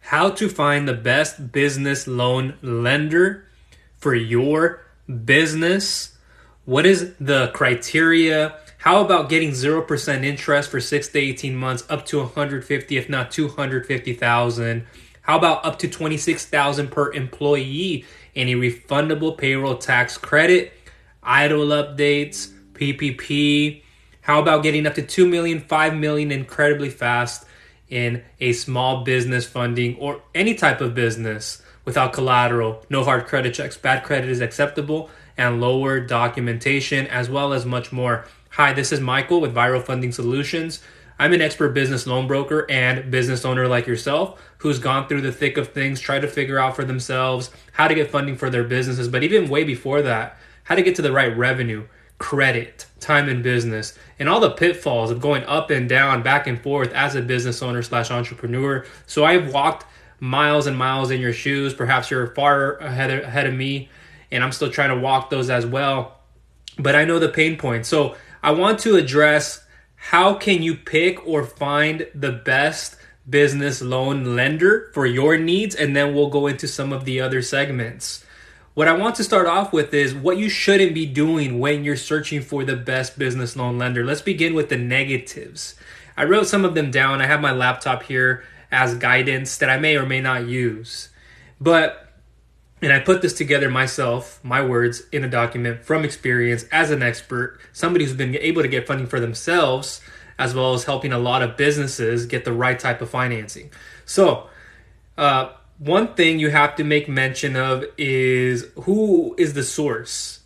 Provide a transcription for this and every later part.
how to find the best business loan lender for your business. What is the criteria? How about getting 0% interest for 6 to 18 months up to 150, if not 250,000? How about up to 26,000 per employee in a refundable payroll tax credit, EIDL updates, PPP? How about getting up to 2 million, 5 million incredibly fast in a small business funding or any type of business without collateral, no hard credit checks, bad credit is acceptable, and lower documentation, as well as much more. Hi, this is Michael with Viral Funding Solutions. I'm an expert business loan broker and business owner like yourself who's gone through the thick of things, tried to figure out for themselves how to get funding for their businesses, but even way before that, how to get to the right revenue, credit, time in business, and all the pitfalls of going up and down, back and forth as a business owner / entrepreneur. So I've walked miles and miles in your shoes. Perhaps you're far ahead of me, and I'm still trying to walk those as well. But I know the pain points. So I want to address how can you pick or find the best business loan lender for your needs, and then we'll go into some of the other segments. What I want to start off with is what you shouldn't be doing when you're searching for the best business loan lender. Let's begin with the negatives. I wrote some of them down. I have my laptop here as guidance that I may or may not use. And I put this together myself, my words, in a document from experience as an expert, somebody who's been able to get funding for themselves, as well as helping a lot of businesses get the right type of financing. So, one thing you have to make mention of is who is the source.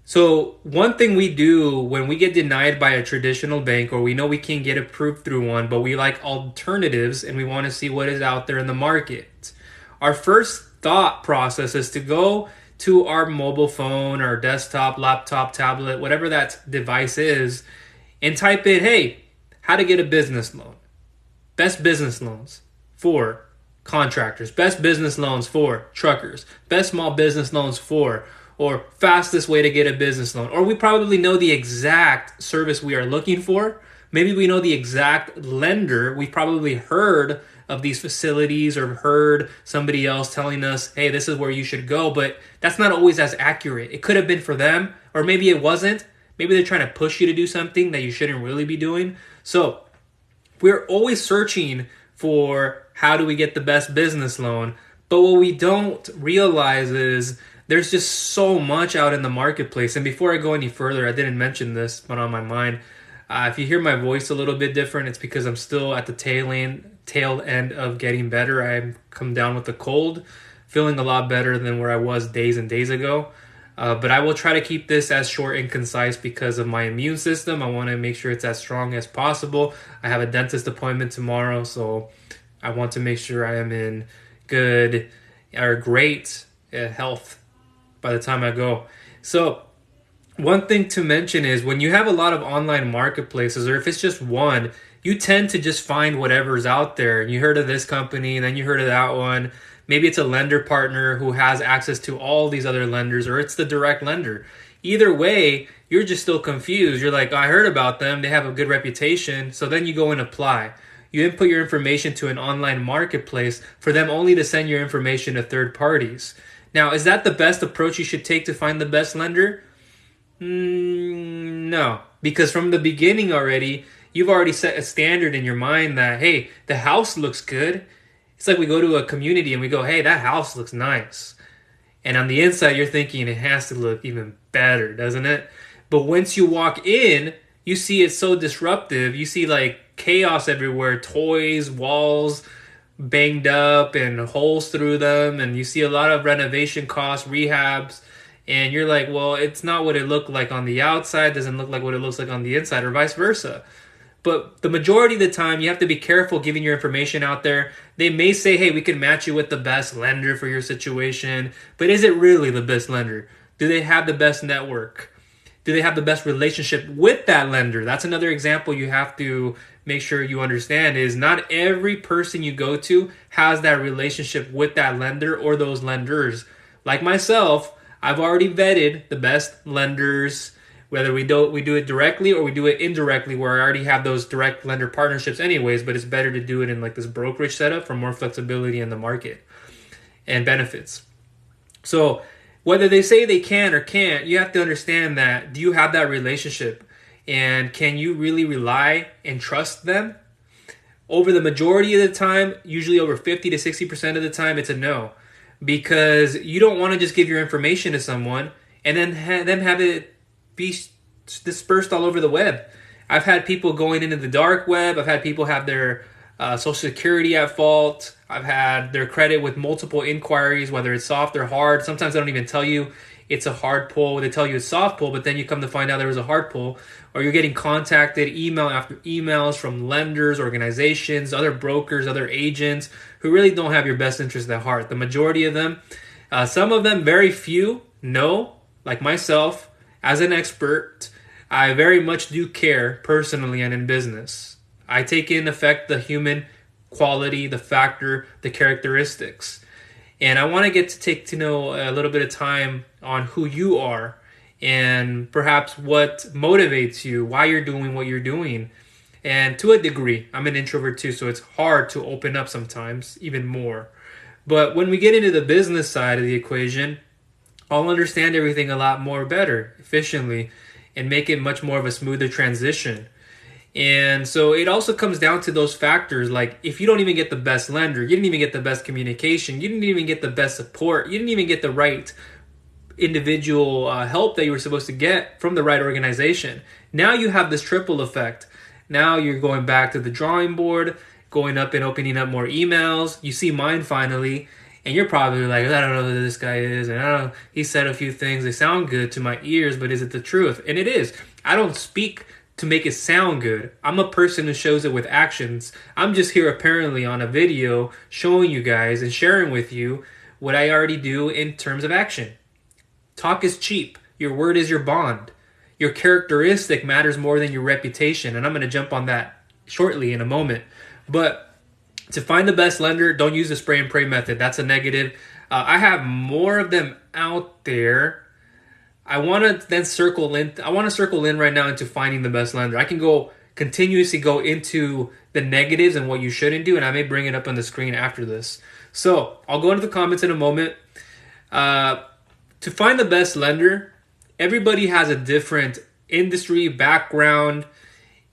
So one thing we do when we get denied by a traditional bank, or we know we can't get approved through one, but we like alternatives and we want to see what is out there in the market. Our first thought process is to go to our mobile phone, our desktop, laptop, tablet, whatever that device is, and type in, hey, how to get a business loan. Best business loans for contractors, best business loans for truckers, best small business loans for, or fastest way to get a business loan. Or we probably know the exact service we are looking for. Maybe we know the exact lender. We've probably heard of these facilities or heard somebody else telling us, hey, this is where you should go, but that's not always as accurate. It could have been for them, or maybe it wasn't. Maybe they're trying to push you to do something that you shouldn't really be doing. So we're always searching for how do we get the best business loan, but what we don't realize is there's just so much out in the marketplace. And before I go any further, I didn't mention this, but on my mind, if you hear my voice a little bit different, it's because I'm still at the tail end of getting better. I've come down with a cold, feeling a lot better than where I was days and days ago. But I will try to keep this as short and concise because of my immune system. I want to make sure it's as strong as possible. I have a dentist appointment tomorrow, so I want to make sure I am in good or great health by the time I go. So one thing to mention is when you have a lot of online marketplaces, or if it's just one, you tend to just find whatever's out there. You heard of this company, and then you heard of that one. Maybe it's a lender partner who has access to all these other lenders, or it's the direct lender. Either way, you're just still confused. You're like, I heard about them. They have a good reputation. So then you go and apply. You input your information to an online marketplace for them only to send your information to third parties. Now, is that the best approach you should take to find the best lender? No, because from the beginning already, you've already set a standard in your mind that, hey, the house looks good. It's like we go to a community and we go, hey, that house looks nice. And on the inside, you're thinking it has to look even better, doesn't it? But once you walk in, you see it's so disruptive. You see like chaos everywhere, toys, walls banged up and holes through them. And you see a lot of renovation costs, rehabs. And you're like, well, it's not what it looked like on the outside. Doesn't look like what it looks like on the inside, or vice versa. But the majority of the time, you have to be careful giving your information out there. They may say, hey, we can match you with the best lender for your situation. But is it really the best lender? Do they have the best network? Do they have the best relationship with that lender? That's another example you have to make sure you understand is not every person you go to has that relationship with that lender or those lenders. Like myself, I've already vetted the best lenders whether we do it directly or we do it indirectly, where I already have those direct lender partnerships anyways, but it's better to do it in like this brokerage setup for more flexibility in the market and benefits. So whether they say they can or can't, you have to understand that, do you have that relationship? And can you really rely and trust them? Over the majority of the time, usually over 50 to 60% of the time, it's a no. Because you don't want to just give your information to someone and then them have it be dispersed all over the web. I've had people going into the dark web. I've had people have their Social Security at fault. I've had their credit with multiple inquiries, whether it's soft or hard. Sometimes they don't even tell you it's a hard pull. They tell you it's soft pull, but then you come to find out there was a hard pull. Or you're getting contacted email after emails from lenders, organizations, other brokers, other agents who really don't have your best interest at heart. The majority of them, some of them, very few, know, like myself, as an expert, I very much do care personally and in business. I take in effect the human quality, the factor, the characteristics. And I want to get to take to know a little bit of time on who you are and perhaps what motivates you, why you're doing what you're doing. And to a degree, I'm an introvert too, so it's hard to open up sometimes, even more. But when we get into the business side of the equation, I'll understand everything a lot more better, efficiently, and make it much more of a smoother transition. And so it also comes down to those factors, like if you don't even get the best lender, you didn't even get the best communication, you didn't even get the best support, you didn't even get the right individual help that you were supposed to get from the right organization. Now you have this triple effect. Now you're going back to the drawing board, going up and opening up more emails. You see mine finally, and you're probably like, I don't know who this guy is, and I don't know, he said a few things, they sound good to my ears, but is it the truth? And it is. I don't speak to make it sound good. I'm a person who shows it with actions. I'm just here apparently on a video showing you guys and sharing with you what I already do in terms of action. Talk is cheap. Your word is your bond. Your characteristic matters more than your reputation, and I'm going to jump on that shortly in a moment. But to find the best lender, don't use the spray and pray method. That's a negative. I have more of them out there. I want to then circle in. I want to circle in right now into finding the best lender. I can continuously go into the negatives and what you shouldn't do, and I may bring it up on the screen after this. So I'll go into the comments in a moment. To find the best lender, everybody has a different industry background,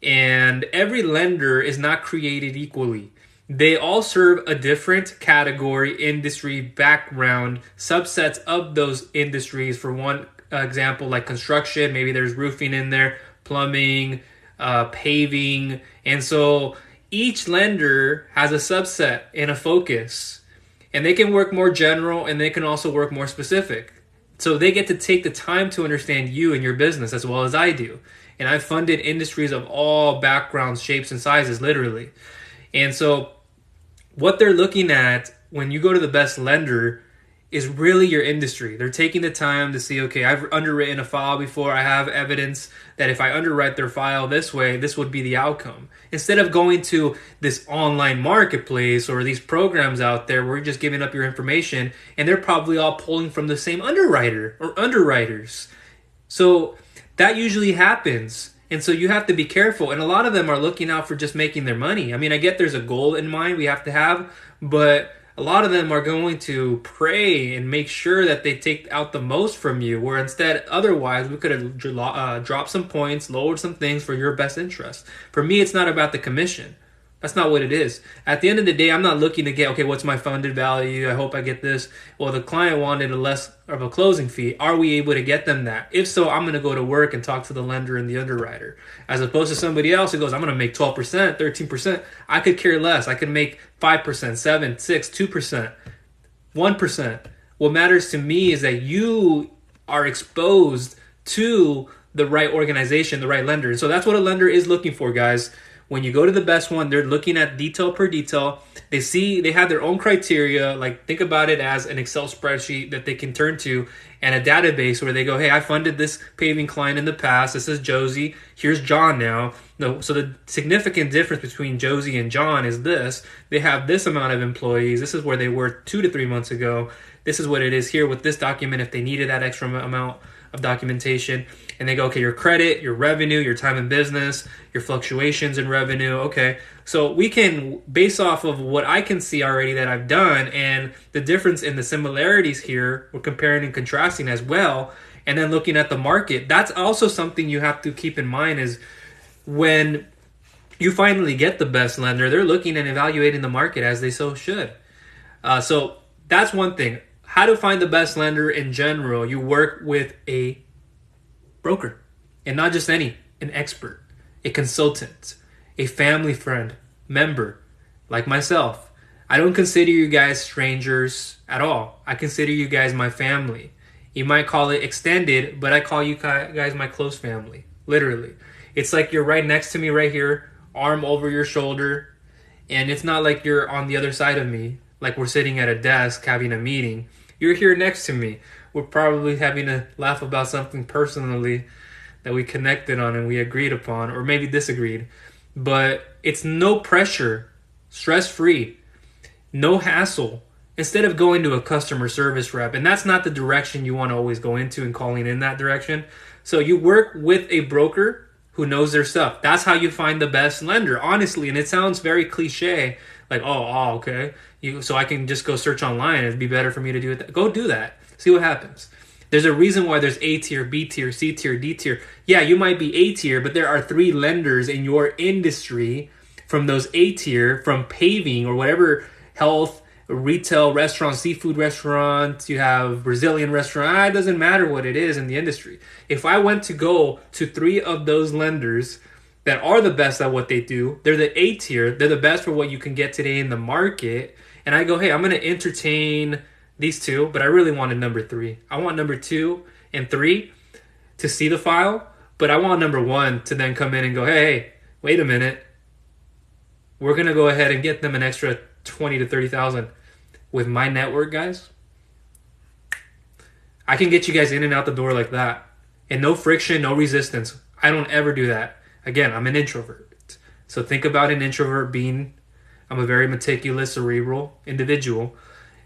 and every lender is not created equally. They all serve a different category, industry, background, subsets of those industries. For one example, like construction, maybe there's roofing in there, plumbing, paving. And so each lender has a subset and a focus. And they can work more general, and they can also work more specific. So they get to take the time to understand you and your business as well as I do. And I've funded industries of all backgrounds, shapes, and sizes, literally. And so what they're looking at when you go to the best lender is really your industry. They're taking the time to see, okay, I've underwritten a file before. I have evidence that if I underwrite their file this way, this would be the outcome. Instead of going to this online marketplace or these programs out there where you're just giving up your information and they're probably all pulling from the same underwriter or underwriters. So that usually happens. And so you have to be careful. And a lot of them are looking out for just making their money. I mean, I get there's a goal in mind we have to have, but a lot of them are going to pray and make sure that they take out the most from you, where instead, otherwise, we could have dropped some points, lowered some things for your best interest. For me, it's not about the commission. That's not what it is. At the end of the day, I'm not looking to get, okay, what's my funded value? I hope I get this. Well, the client wanted a less of a closing fee. Are we able to get them that? If so, I'm going to go to work and talk to the lender and the underwriter. As opposed to somebody else who goes, I'm going to make 12%, 13%. I could care less. I could make 5%, 7, 6, 2%, 1%. What matters to me is that you are exposed to the right organization, the right lender. So that's what a lender is looking for, guys. When you go to the best one, they're looking at detail per detail. They have their own criteria. Like, think about it as an Excel spreadsheet that they can turn to and a database where they go, hey, I funded this paving client in the past. This is Josie. Here's John now. No, so the significant difference between Josie and John is this. They have this amount of employees. This is where they were 2 to 3 months ago. This is what it is here with this document if they needed that extra amount of documentation, and they go, okay, your credit, your revenue, your time in business, your fluctuations in revenue. Okay, so we can, based off of what I can see already that I've done and the difference in the similarities here, we're comparing and contrasting as well, and then looking at the market. That's also something you have to keep in mind is when you finally get the best lender, they're looking and evaluating the market as they so should. So that's one thing. How to find the best lender in general, you work with a broker, and not just any, an expert, a consultant, a family friend, member, like myself. I don't consider you guys strangers at all. I consider you guys my family. You might call it extended, but I call you guys my close family, literally. It's like you're right next to me right here, arm over your shoulder, and it's not like you're on the other side of me, like we're sitting at a desk having a meeting. You're here next to me. We're probably having a laugh about something personally that we connected on and we agreed upon, or maybe disagreed. But it's no pressure, stress-free, no hassle. Instead of going to a customer service rep, and that's not the direction you want to always go into and calling in that direction. So you work with a broker who knows their stuff. That's how you find the best lender, honestly. And it sounds very cliche, like, oh, okay. So I can just go search online. It'd be better for me to do it. Go do that. See what happens. There's a reason why there's A tier, B tier, C tier, D tier. Yeah, you might be A tier, but there are 3 lenders in your industry from those A tier, from paving or whatever, health, retail, restaurant, seafood restaurant, you have Brazilian restaurant. It doesn't matter what it is in the industry. If I went to go to 3 of those lenders that are the best at what they do, they're the A tier, they're the best for what you can get today in the market, and I go, hey, I'm going to entertain these 2, but I really wanted number 3. I want number 2 and 3 to see the file, but I want number 1 to then come in and go, hey, wait a minute. We're going to go ahead and get them an extra 20 to 30,000 with my network, guys. I can get you guys in and out the door like that, and no friction, no resistance. I don't ever do that. Again, I'm an introvert. So think about an introvert being, I'm a very meticulous, cerebral individual.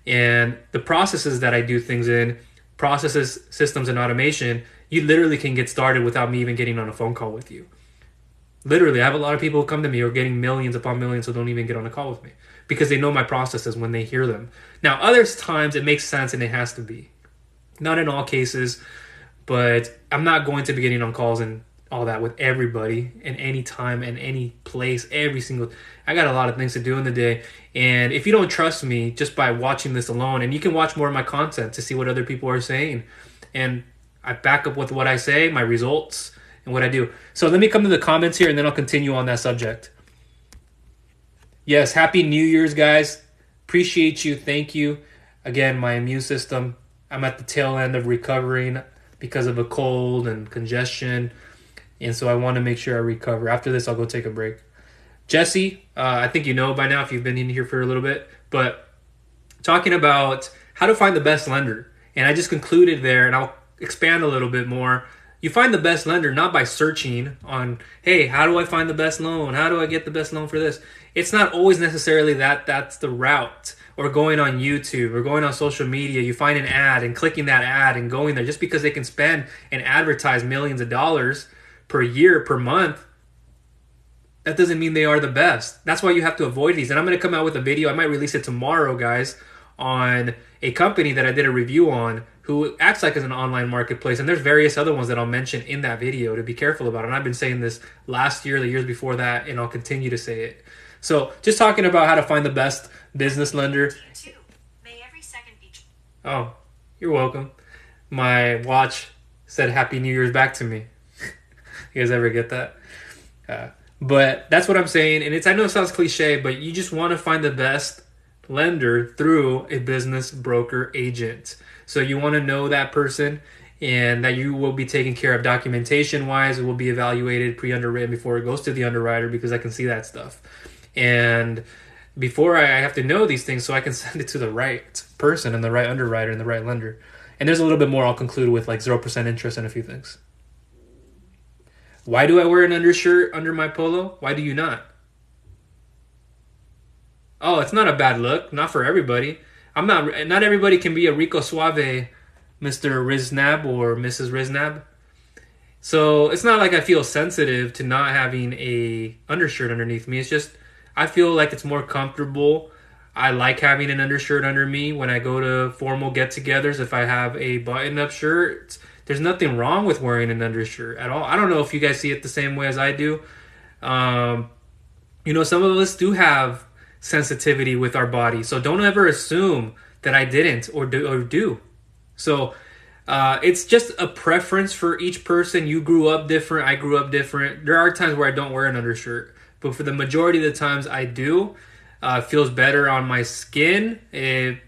And the processes that I do things in, processes, systems, and automation, you literally can get started without me even getting on a phone call with you. Literally, I have a lot of people who come to me who are getting millions upon millions who don't even get on a call with me because they know my processes when they hear them. Now, other times it makes sense and it has to be. Not in all cases, but I'm not going to be getting on calls and all that with everybody in any time and any place, every single. I got a lot of things to do in the day, and if you don't trust me just by watching this alone, and you can watch more of my content to see what other people are saying, and I back up with what I say, my results, and what I do. So let me come to the comments here, and then I'll continue on that subject. Yes, happy New Year's, guys. Appreciate you. Thank you. Again, my immune system, I'm at the tail end of recovering because of a cold and congestion. And so I want to make sure I recover. After this, I'll go take a break. Jesse, I think you know by now if you've been in here for a little bit, but talking about how to find the best lender. And I just concluded there, and I'll expand a little bit more. You find the best lender not by searching on, hey, how do I find the best loan? How do I get the best loan for this? It's not always necessarily that's the route. Or going on YouTube or going on social media, you find an ad and clicking that ad and going there just because they can spend and advertise millions of dollars per year, per month. That doesn't mean they are the best. That's why you have to avoid these. And I'm going to come out with a video. I might release it tomorrow, guys, on a company that I did a review on who acts like as an online marketplace. And there's various other ones that I'll mention in that video to be careful about. And I've been saying this last year, the years before that, and I'll continue to say it. So just talking about how to find the best business lender. May every second be... Oh, you're welcome. My watch said Happy New Year's back to me. You guys ever get that? But that's what I'm saying. And I know it sounds cliche, but you just want to find the best lender through a business broker agent. So you want to know that person and that you will be taken care of documentation-wise. It will be evaluated, pre-underwritten before it goes to the underwriter because I can see that stuff. And before I have to know these things so I can send it to the right person and the right underwriter and the right lender. And there's a little bit more I'll conclude with, like 0% interest and a few things. Why do I wear an undershirt under my polo? Why do you not? Oh, it's not a bad look. Not for everybody. Not everybody can be a Rico Suave Mr. Riznab or Mrs. Riznab. So it's not like I feel sensitive to not having a undershirt underneath me. It's just I feel like it's more comfortable. I like having an undershirt under me when I go to formal get-togethers. If I have a button-up shirt, there's nothing wrong with wearing an undershirt at all. I don't know if you guys see it the same way as I do. Some of us do have sensitivity with our body, so don't ever assume that I didn't or do. So it's just a preference for each person. You grew up different. I grew up different. There are times where I don't wear an undershirt, but for the majority of the times I do. It feels better on my skin.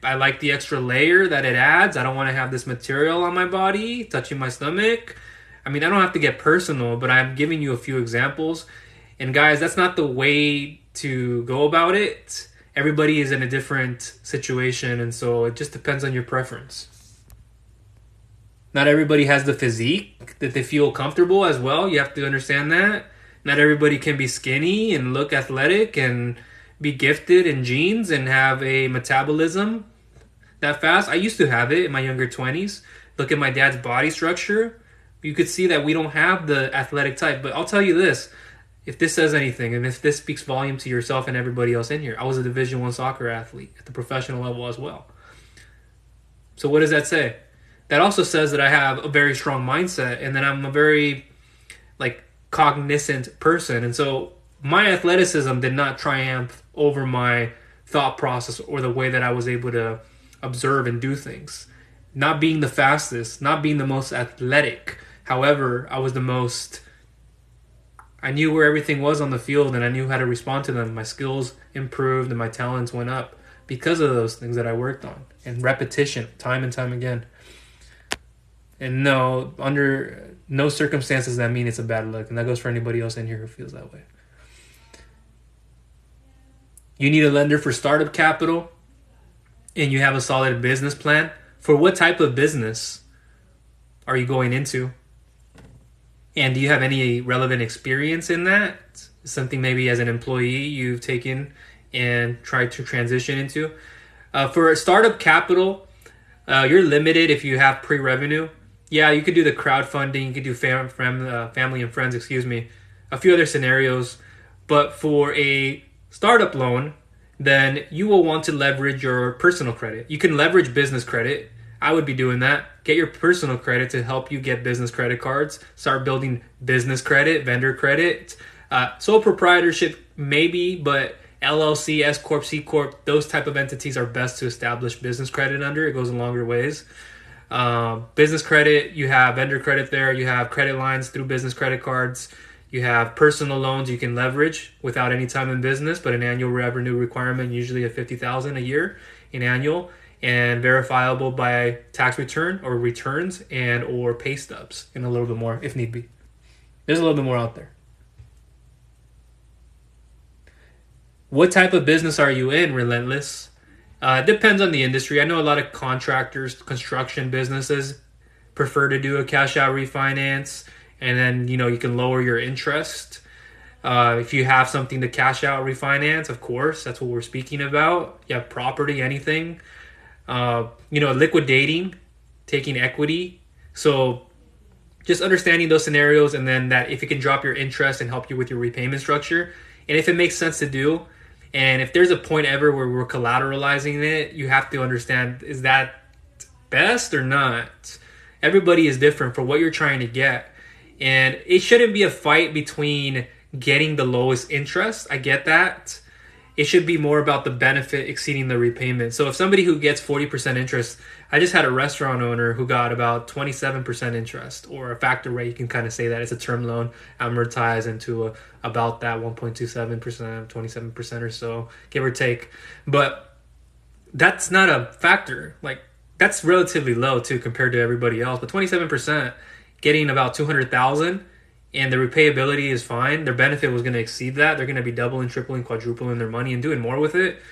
I like the extra layer that it adds. I don't want to have this material on my body touching my stomach. I mean, I don't have to get personal, but I'm giving you a few examples. And guys, that's not the way to go about it. Everybody is in a different situation, and so it just depends on your preference. Not everybody has the physique that they feel comfortable as well. You have to understand that. Not everybody can be skinny and look athletic and be gifted in genes and have a metabolism that fast. I used to have it in my younger 20s. Look at my dad's body structure. You could see that we don't have the athletic type. But I'll tell you this, if this says anything, and if this speaks volume to yourself and everybody else in here, I was a Division I soccer athlete at the professional level as well. So what does that say? That also says that I have a very strong mindset and that I'm a very cognizant person. And so my athleticism did not triumph over my thought process or the way that I was able to observe and do things. Not being the fastest, not being the most athletic. However, I knew where everything was on the field and I knew how to respond to them. My skills improved and my talents went up because of those things that I worked on. And repetition, time and time again. And no, under no circumstances does that mean it's a bad look. And that goes for anybody else in here who feels that way. You need a lender for startup capital, and you have a solid business plan. For what type of business are you going into? And do you have any relevant experience in that? Something maybe as an employee you've taken and tried to transition into? For startup capital, you're limited if you have pre-revenue. Yeah, you could do the crowdfunding, you could do family and friends, a few other scenarios. But for a startup loan, then you will want to leverage your personal credit. You can leverage business credit. I would be doing that. Get your personal credit to help you get business credit cards. Start building business credit, vendor credit. Sole proprietorship, maybe, but LLC, S Corp, C Corp, those type of entities are best to establish business credit under. It goes a longer ways. Business credit, you have vendor credit there. You have credit lines through business credit cards. You have personal loans you can leverage without any time in business, but an annual revenue requirement, usually of $50,000 a year in annual, and verifiable by tax return or returns and or pay stubs, and a little bit more if need be. There's a little bit more out there. What type of business are you in, Relentless? It depends on the industry. I know a lot of contractors, construction businesses prefer to do a cash out refinance. And then, you can lower your interest. If you have something to cash out refinance, of course, that's what we're speaking about. You have property, anything. Liquidating, taking equity. So just understanding those scenarios, and then that if it can drop your interest and help you with your repayment structure. And if it makes sense to do, and if there's a point ever where we're collateralizing it, you have to understand, is that best or not? Everybody is different for what you're trying to get. And it shouldn't be a fight between getting the lowest interest. I get that. It should be more about the benefit exceeding the repayment. So if somebody who gets 40% interest, I just had a restaurant owner who got about 27% interest, or a factor rate. You can kind of say that it's a term loan amortized into about that 1.27%, 27% or so, give or take. But that's not a factor. That's relatively low too compared to everybody else. But 27%, getting about $200,000, and the repayability is fine. Their benefit was going to exceed that. They're going to be doubling, tripling, quadrupling their money and doing more with it.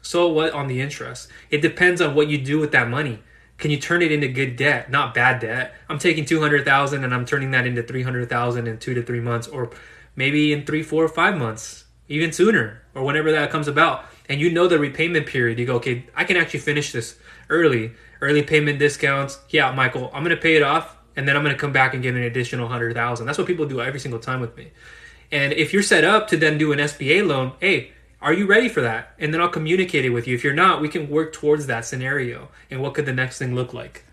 So what on the interest? It depends on what you do with that money. Can you turn it into good debt, not bad debt? I'm taking $200,000 and I'm turning that into $300,000 in 2 to 3 months, or maybe in 3, 4, 5 months, even sooner, or whenever that comes about. And the repayment period. You go, okay, I can actually finish this early, early payment discounts. Yeah, Michael, I'm going to pay it off, and then I'm going to come back and give an additional 100,000. That's what people do every single time with me. And if you're set up to then do an SBA loan, hey, are you ready for that? And then I'll communicate it with you. If you're not, we can work towards that scenario. And what could the next thing look like?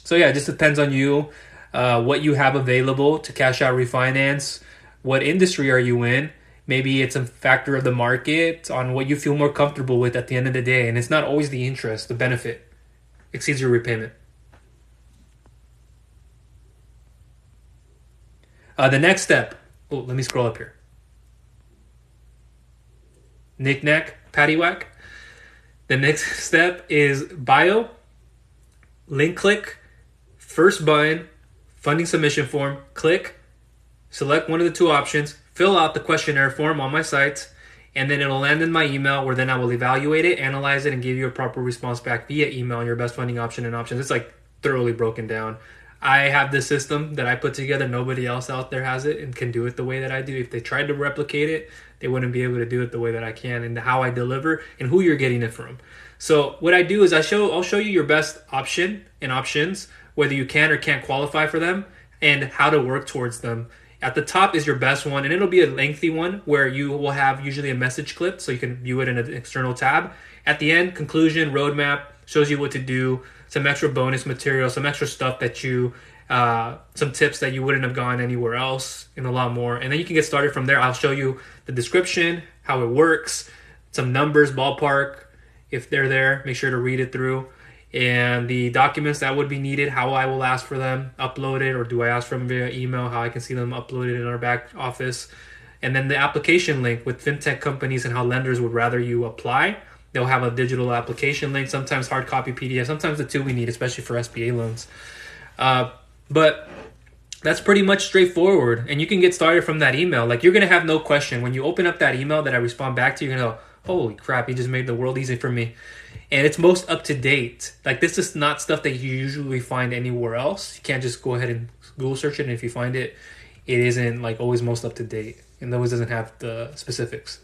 So yeah, it just depends on you, what you have available to cash out refinance. What industry are you in? Maybe it's a factor of the market on what you feel more comfortable with at the end of the day. And it's not always the interest, the benefit exceeds your repayment. The next step. Oh, let me scroll up here. Knick-knack, paddywhack. The next step is bio, link click, first bind, funding submission form, click, select one of the two options, fill out the questionnaire form on my site, and then it'll land in my email where then I will evaluate it, analyze it, and give you a proper response back via email on your best funding option and options. It's like thoroughly broken down. I have this system that I put together. Nobody else out there has it and can do it the way that I do. If they tried to replicate it, they wouldn't be able to do it the way that I can and how I deliver and who you're getting it from. So what I do is I'll show you your best option and options, whether you can or can't qualify for them, and how to work towards them. At the top is your best one, and it'll be a lengthy one where you will have usually a message clip so you can view it in an external tab. At the end, conclusion, roadmap, shows you what to do, some extra bonus material, some extra stuff that you, some tips that you wouldn't have gone anywhere else, and a lot more. And then you can get started from there. I'll show you the description, how it works, some numbers, ballpark, if they're there, make sure to read it through. And the documents that would be needed, how I will ask for them uploaded, or do I ask for them via email, how I can see them uploaded in our back office. And then the application link with fintech companies and how lenders would rather you apply. They'll have a digital application link, sometimes hard copy PDF, sometimes the two we need, especially for SBA loans. But that's pretty much straightforward. And you can get started from that email. Like, you're going to have no question. When you open up that email that I respond back to, you're going to go, holy crap, he just made the world easy for me. And it's most up to date. Like, this is not stuff that you usually find anywhere else. You can't just go ahead and Google search it. And if you find it, it isn't like always most up to date. And always doesn't have the specifics.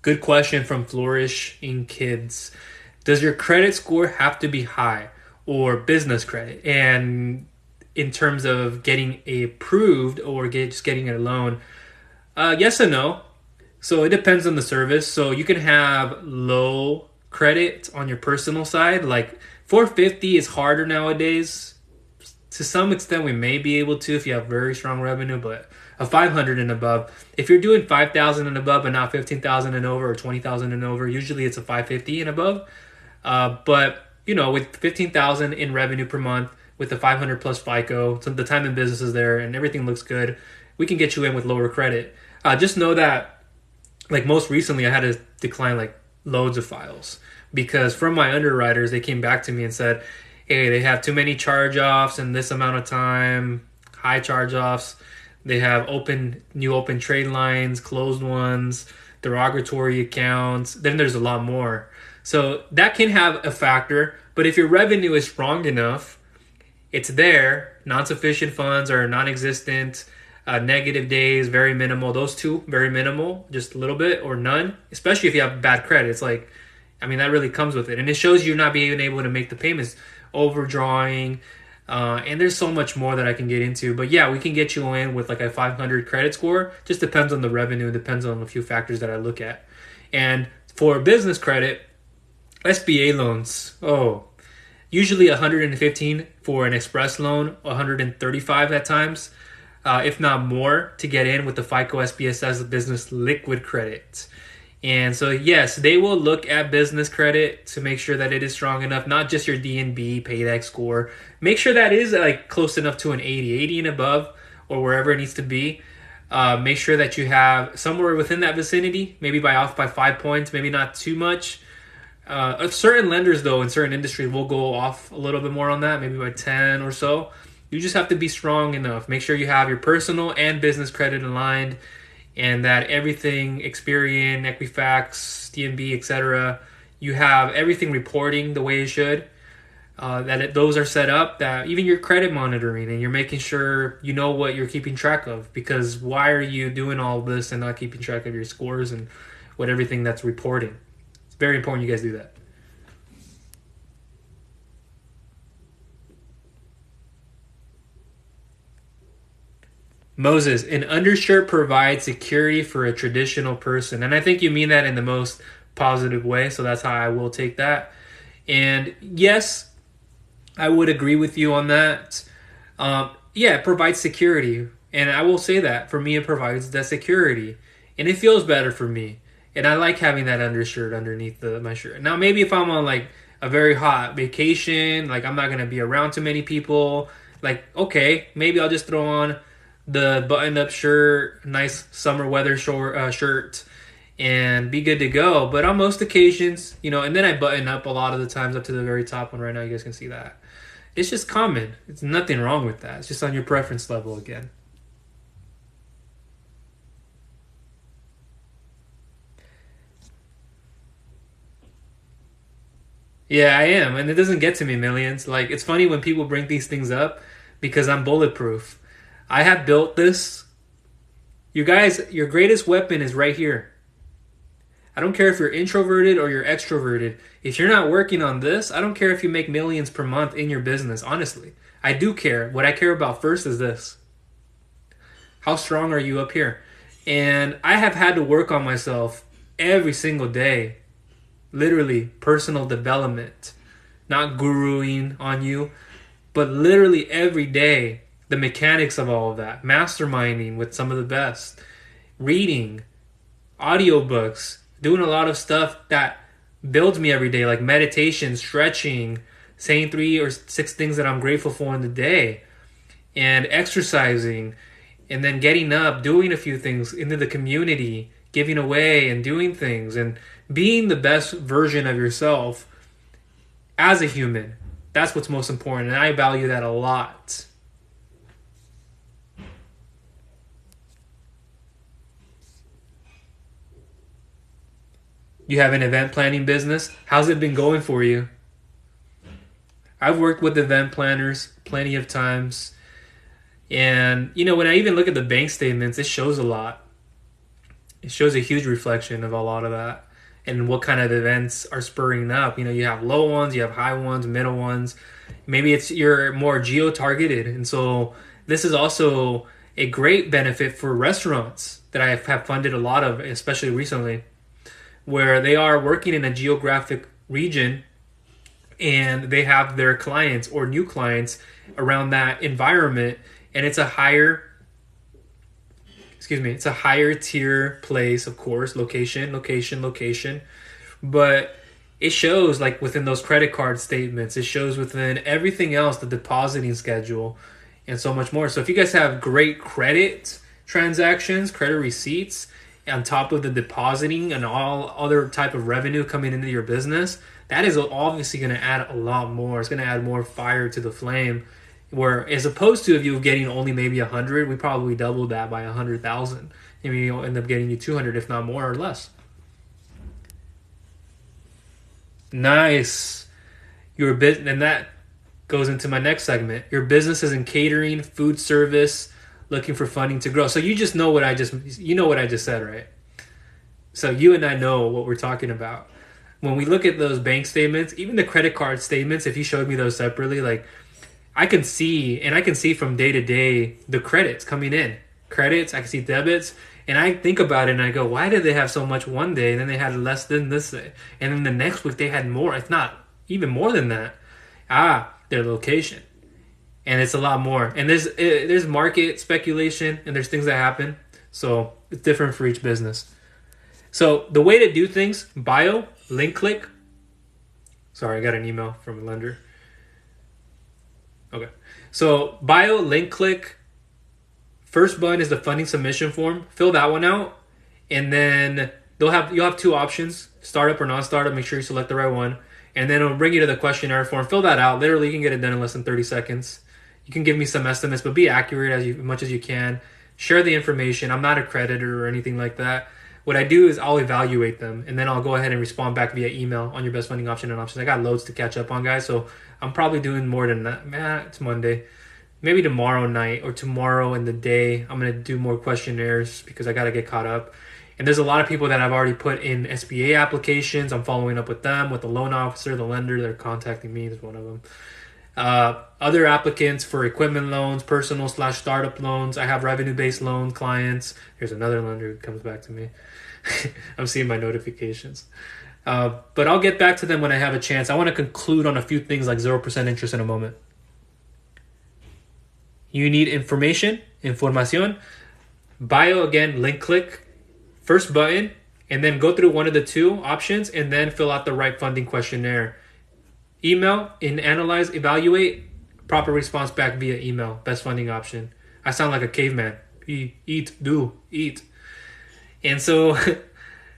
Good question from Flourishing Kids. Does your credit score have to be high or business credit? And in terms of getting approved or just getting a loan, yes and no. So it depends on the service. So you can have low credit on your personal side. Like 450 is harder nowadays. To some extent, we may be able to if you have very strong revenue, but a 500 and above. If you're doing 5,000 and above and not 15,000 and over or 20,000 and over, usually it's a 550 and above. But you know, with 15,000 in revenue per month, with the 500 plus FICO, so the time in business is there and everything looks good, we can get you in with lower credit. Just know that, like, most recently I had to decline like loads of files because from my underwriters, they came back to me and said, hey, they have too many charge-offs in this amount of time, high charge-offs. They have new open trade lines, closed ones, derogatory accounts. Then there's a lot more. So that can have a factor. But if your revenue is strong enough, it's there. Non-sufficient funds are non-existent. Negative days, very minimal. Those two, very minimal, just a little bit or none. Especially if you have bad credit. It's like, I mean, that really comes with it. And it shows you not being able to make the payments, overdrawing. And there's so much more that I can get into. But yeah, we can get you in with like a 500 credit score. Just depends on the revenue. Depends on a few factors that I look at. And for business credit, SBA loans, usually 115 for an express loan, 135 at times, if not more, to get in with the FICO SBSS business liquid credit. And so, yes, they will look at business credit to make sure that it is strong enough, not just your DNB payback score. Make sure that is like close enough to an 80 and above, or wherever it needs to be. Make sure that you have somewhere within that vicinity, maybe off by 5 points, maybe not too much. Certain lenders, though, in certain industries will go off a little bit more on that, maybe by 10 or so. You just have to be strong enough. Make sure you have your personal and business credit aligned, and that everything, Experian, Equifax, DNB, etc., you have everything reporting the way it should. Those are set up, that even your credit monitoring, and you're making sure you know what you're keeping track of. Because why are you doing all this and not keeping track of your scores and with everything that's reporting. It's very important you guys do that. Moses, an undershirt provides security for a traditional person. And I think you mean that in the most positive way. So that's how I will take that. And yes, I would agree with you on that. Yeah, it provides security. And I will say that for me, it provides that security. And it feels better for me. And I like having that undershirt underneath my shirt. Now, maybe if I'm on like a very hot vacation, like I'm not going to be around too many people, like, okay, maybe I'll just throw on the buttoned-up shirt, nice summer weather shirt, and be good to go. But on most occasions, you know, and then I button up a lot of the times up to the very top one right now. You guys can see that. It's just common. It's nothing wrong with that. It's just on your preference level again. Yeah, I am. And it doesn't get to me, millions. Like, it's funny when people bring these things up because I'm bulletproof. I have built this. You guys, your greatest weapon is right here. I don't care if you're introverted or you're extroverted. If you're not working on this, I don't care if you make millions per month in your business, honestly. I do care. What I care about first is this. How strong are you up here? And I have had to work on myself every single day. Literally, personal development. Not guruing on you, but literally every day. The mechanics of all of that, masterminding with some of the best, reading, audiobooks, doing a lot of stuff that builds me every day, like meditation, stretching, saying 3 or 6 things that I'm grateful for in the day, and exercising, and then getting up, doing a few things into the community, giving away and doing things, and being the best version of yourself as a human. That's what's most important, and I value that a lot. You have an event planning business. How's it been going for you? I've worked with event planners plenty of times. And, you know, when I even look at the bank statements, it shows a lot. It shows a huge reflection of a lot of that and what kind of events are spurring up. You know, you have low ones, you have high ones, middle ones. Maybe you're more geo-targeted. And so this is also a great benefit for restaurants that I have funded a lot of, especially recently, where they are working in a geographic region and they have their clients or new clients around that environment, and it's a higher tier place, of course, location, but it shows like within those credit card statements, it shows within everything else, the depositing schedule and so much more. So if you guys have great credit transactions, credit receipts, on top of the depositing and all other type of revenue coming into your business, that is obviously going to add a lot more. It's going to add more fire to the flame. Where as opposed to if you're getting only maybe 100, we probably doubled that by 100,000. Maybe you'll end up getting you 200, if not more or less. Nice. Your business, and that goes into my next segment. Your business is in catering, food service, looking for funding to grow. So you just know what I just said, right? So you and I know what we're talking about. When we look at those bank statements, even the credit card statements, if you showed me those separately, like I can see from day to day the credits coming in. Credits, I can see debits, and I think about it and I go, why did they have so much one day and then they had less than this day? And then the next week they had more, if not even more than that. Their location. And it's a lot more. And there's market speculation and there's things that happen. So it's different for each business. So the way to do things, bio, link click. Sorry, I got an email from a lender. Okay. So bio, link click. First button is the funding submission form. Fill that one out. And then you'll have 2 options, startup or non-startup. Make sure you select the right one. And then it'll bring you to the questionnaire form. Fill that out. Literally, you can get it done in less than 30 seconds. You can give me some estimates, but be accurate as much as you can. Share the information. I'm not a creditor or anything like that. What I do is I'll evaluate them, and then I'll go ahead and respond back via email on your best funding option and options. I got loads to catch up on, guys, so I'm probably doing more than that. It's Monday. maybe tomorrow night or tomorrow in the day, I'm going to do more questionnaires because I got to get caught up. And there's a lot of people that I've already put in SBA applications. I'm following up with them, with the loan officer, the lender. They're contacting me is one of them. Other applicants for equipment loans, personal/startup loans. I have revenue-based loan clients. Here's another lender who comes back to me. I'm seeing my notifications. But I'll get back to them when I have a chance. I want to conclude on a few things like 0% interest in a moment. You need information, información. Bio, again, link click. First button, and then go through one of the two options and then fill out the right funding questionnaire. Email, analyze, evaluate, proper response back via email. Best funding option. I sound like a caveman. Eat, do, eat. And so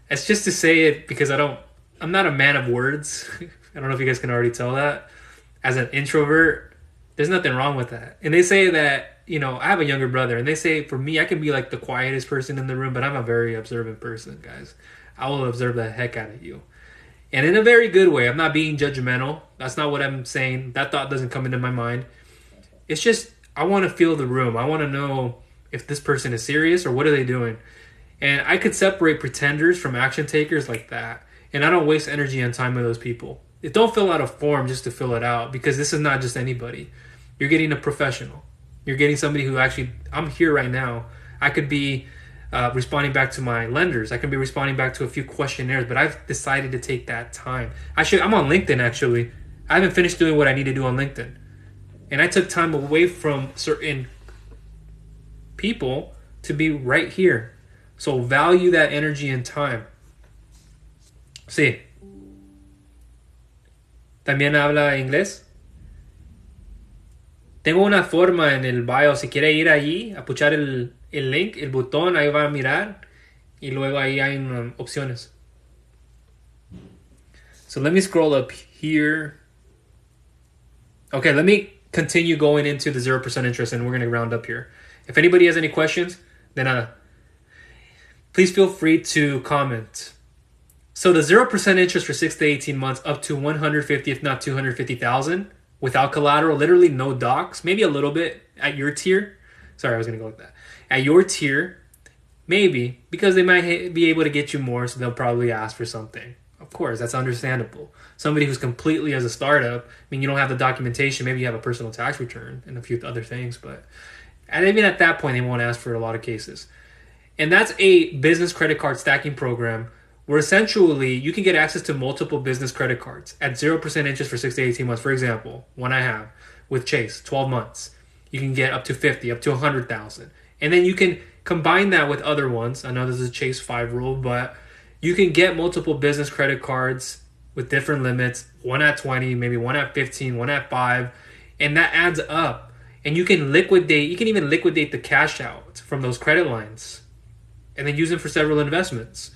it's just to say it because I'm not a man of words. I don't know if you guys can already tell that. As an introvert, there's nothing wrong with that. And they say that, I have a younger brother, and they say for me, I can be like the quietest person in the room, but I'm a very observant person, guys. I will observe the heck out of you. And in a very good way. I'm not being judgmental. That's not what I'm saying. That thought doesn't come into my mind. It's just, I want to feel the room. I want to know if this person is serious or what are they doing. And I could separate pretenders from action takers like that. And I don't waste energy and time with those people. Don't fill out a form just to fill it out, because this is not just anybody. You're getting a professional. You're getting somebody who actually, I'm here right now. I could be responding back to my lenders. I could be responding back to a few questionnaires, but I've decided to take that time. I'm on LinkedIn, actually. I haven't finished doing what I need to do on LinkedIn. And I took time away from certain people to be right here. So value that energy and time. Sí. ¿También habla inglés? Tengo una forma en el bio. Si quiere ir allí, a puchar el link, el botón, ahí va a mirar. Y luego ahí hay opciones. So let me scroll up here. Okay, let me continue going into the 0% interest, and we're going to round up here. If anybody has any questions, then please feel free to comment. So the 0% interest for 6 to 18 months, up to 150, if not 250,000, without collateral, literally no docs, maybe a little bit at your tier. Sorry, I was going to go like that. At your tier, maybe, because they might be able to get you more, so they'll probably ask for something. Of course, that's understandable. Somebody who's completely as a startup, you don't have the documentation, maybe you have a personal tax return and a few other things, but even at that point, they won't ask for a lot of cases. And that's a business credit card stacking program where essentially you can get access to multiple business credit cards at 0% interest for 6 to 18 months. For example, one I have with Chase, 12 months. You can get up to 50, up to 100,000. And then you can combine that with other ones. I know this is a Chase 5 rule, but you can get multiple business credit cards with different limits, one at 20, maybe one at 15, one at 5, and that adds up. And you can even liquidate the cash out from those credit lines and then use them for several investments.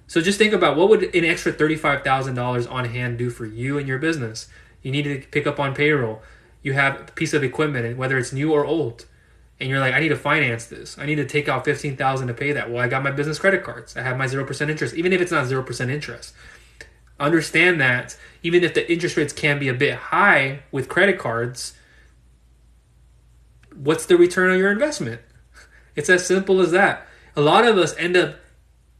So just think about, what would an extra $35,000 on hand do for you and your business? You need to pick up on payroll. You have a piece of equipment, whether it's new or old, and you're like, I need to finance this. I need to take out $15,000 to pay that. Well, I got my business credit cards. I have my 0% interest, even if it's not 0% interest. Understand that even if the interest rates can be a bit high with credit cards, what's the return on your investment? It's as simple as that. A lot of us end up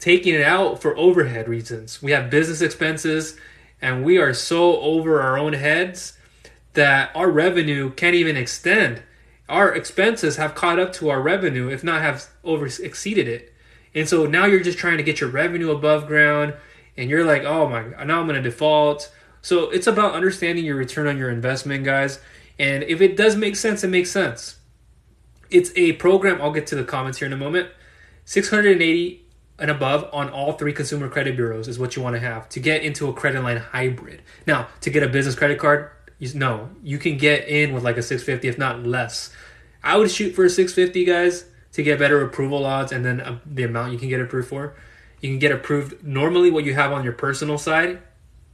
taking it out for overhead reasons. We have business expenses, and we are so over our own heads that our revenue can't even extend. Our expenses have caught up to our revenue, if not have exceeded it. And so now you're just trying to get your revenue above ground, and you're like, oh my, now I'm going to default. So it's about understanding your return on your investment, guys. And if it does make sense, it makes sense. It's a program, I'll get to the comments here in a moment, 680 and above on all 3 consumer credit bureaus is what you want to have to get into a credit line hybrid. Now, to get a business credit card, you can get in with like a 650, if not less. I would shoot for a 650, guys, to get better approval odds, and then the amount you can get approved for. You can get approved normally what you have on your personal side.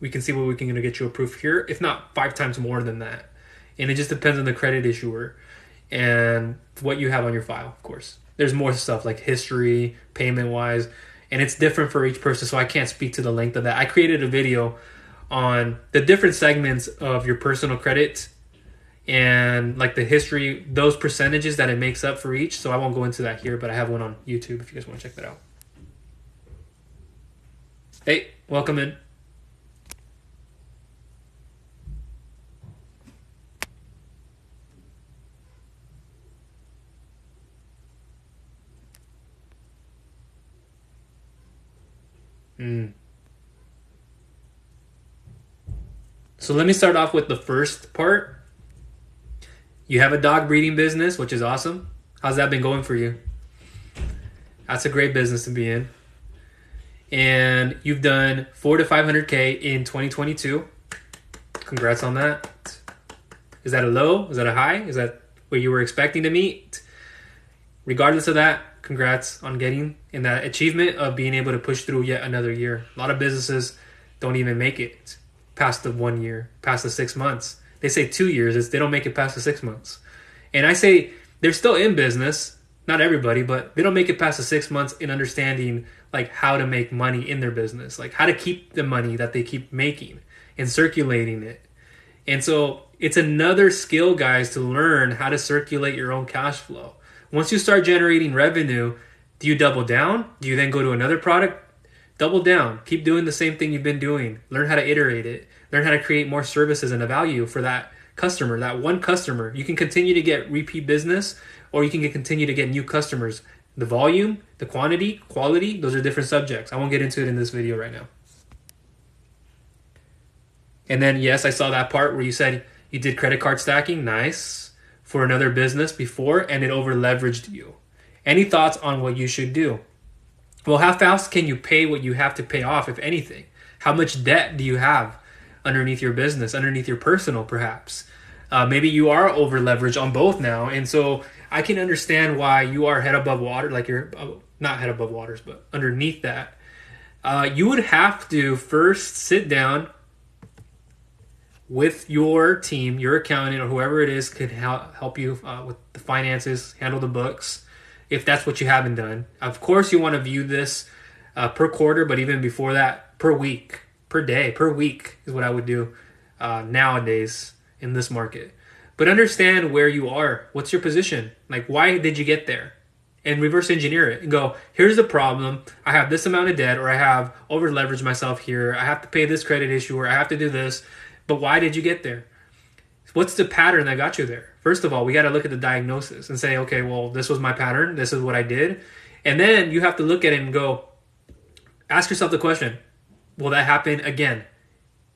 We can see what we can get you approved here, if not 5 times more than that. And it just depends on the credit issuer and what you have on your file, of course. There's more stuff like history, payment-wise, and it's different for each person, so I can't speak to the length of that. I created a video on the different segments of your personal credit and like the history, those percentages that it makes up for each. So I won't go into that here, but I have one on YouTube if you guys want to check that out. Hey, welcome in. So let me start off with the first part. You have a dog breeding business, which is awesome. How's that been going for you? That's a great business to be in. And you've done 400 to 500K in 2022. Congrats on that. Is that a low? Is that a high? Is that what you were expecting to meet? Regardless of that, congrats on getting in that achievement of being able to push through yet another year. A lot of businesses don't even make it past the 1 year, past the 6 months. They say 2 years, they don't make it past the 6 months. And I say they're still in business, not everybody, but they don't make it past the 6 months in understanding like how to make money in their business, like how to keep the money that they keep making and circulating it. And so it's another skill, guys, to learn how to circulate your own cash flow. Once you start generating revenue, do you double down? Do you then go to another product? Double down. Keep doing the same thing you've been doing. Learn how to iterate it. Learn how to create more services and a value for that customer, that one customer. You can continue to get repeat business, or you can continue to get new customers. The volume, the quantity, quality, those are different subjects. I won't get into it in this video right now. And then, yes, I saw that part where you said you did credit card stacking. Nice. For another business before, and it over leveraged you. Any thoughts on what you should do? Well, how fast can you pay what you have to pay off, if anything? How much debt do you have underneath your business, underneath your personal, perhaps? Maybe you are over leveraged on both now, and so I can understand why you are head above water, like you're not head above waters, but underneath that. You would have to first sit down with your team, your accountant, or whoever it is could help you with the finances, handle the books, if that's what you haven't done. Of course, you want to view this per quarter, but even before that, per week, per day, per week is what I would do nowadays in this market. But understand where you are. What's your position? Like, why did you get there? And reverse engineer it and go, here's the problem. I have this amount of debt, or I have over leveraged myself here. I have to pay this credit issue, or I have to do this. But why did you get there? What's the pattern that got you there? First of all, we got to look at the diagnosis and say, okay, well, this was my pattern. This is what I did. And then you have to look at it and go, ask yourself the question, will that happen again?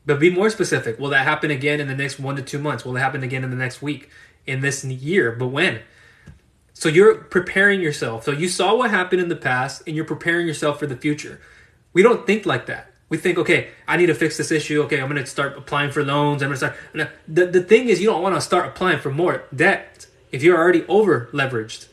But be more specific. Will that happen again in the next 1 to 2 months? Will it happen again in the next week, in this year? But when? So you're preparing yourself. So you saw what happened in the past, and you're preparing yourself for the future. We don't think like that. We think, okay, I need to fix this issue. Okay, I'm going to start applying for loans. I'm going to start. The thing is, you don't want to start applying for more debt if you're already over leveraged,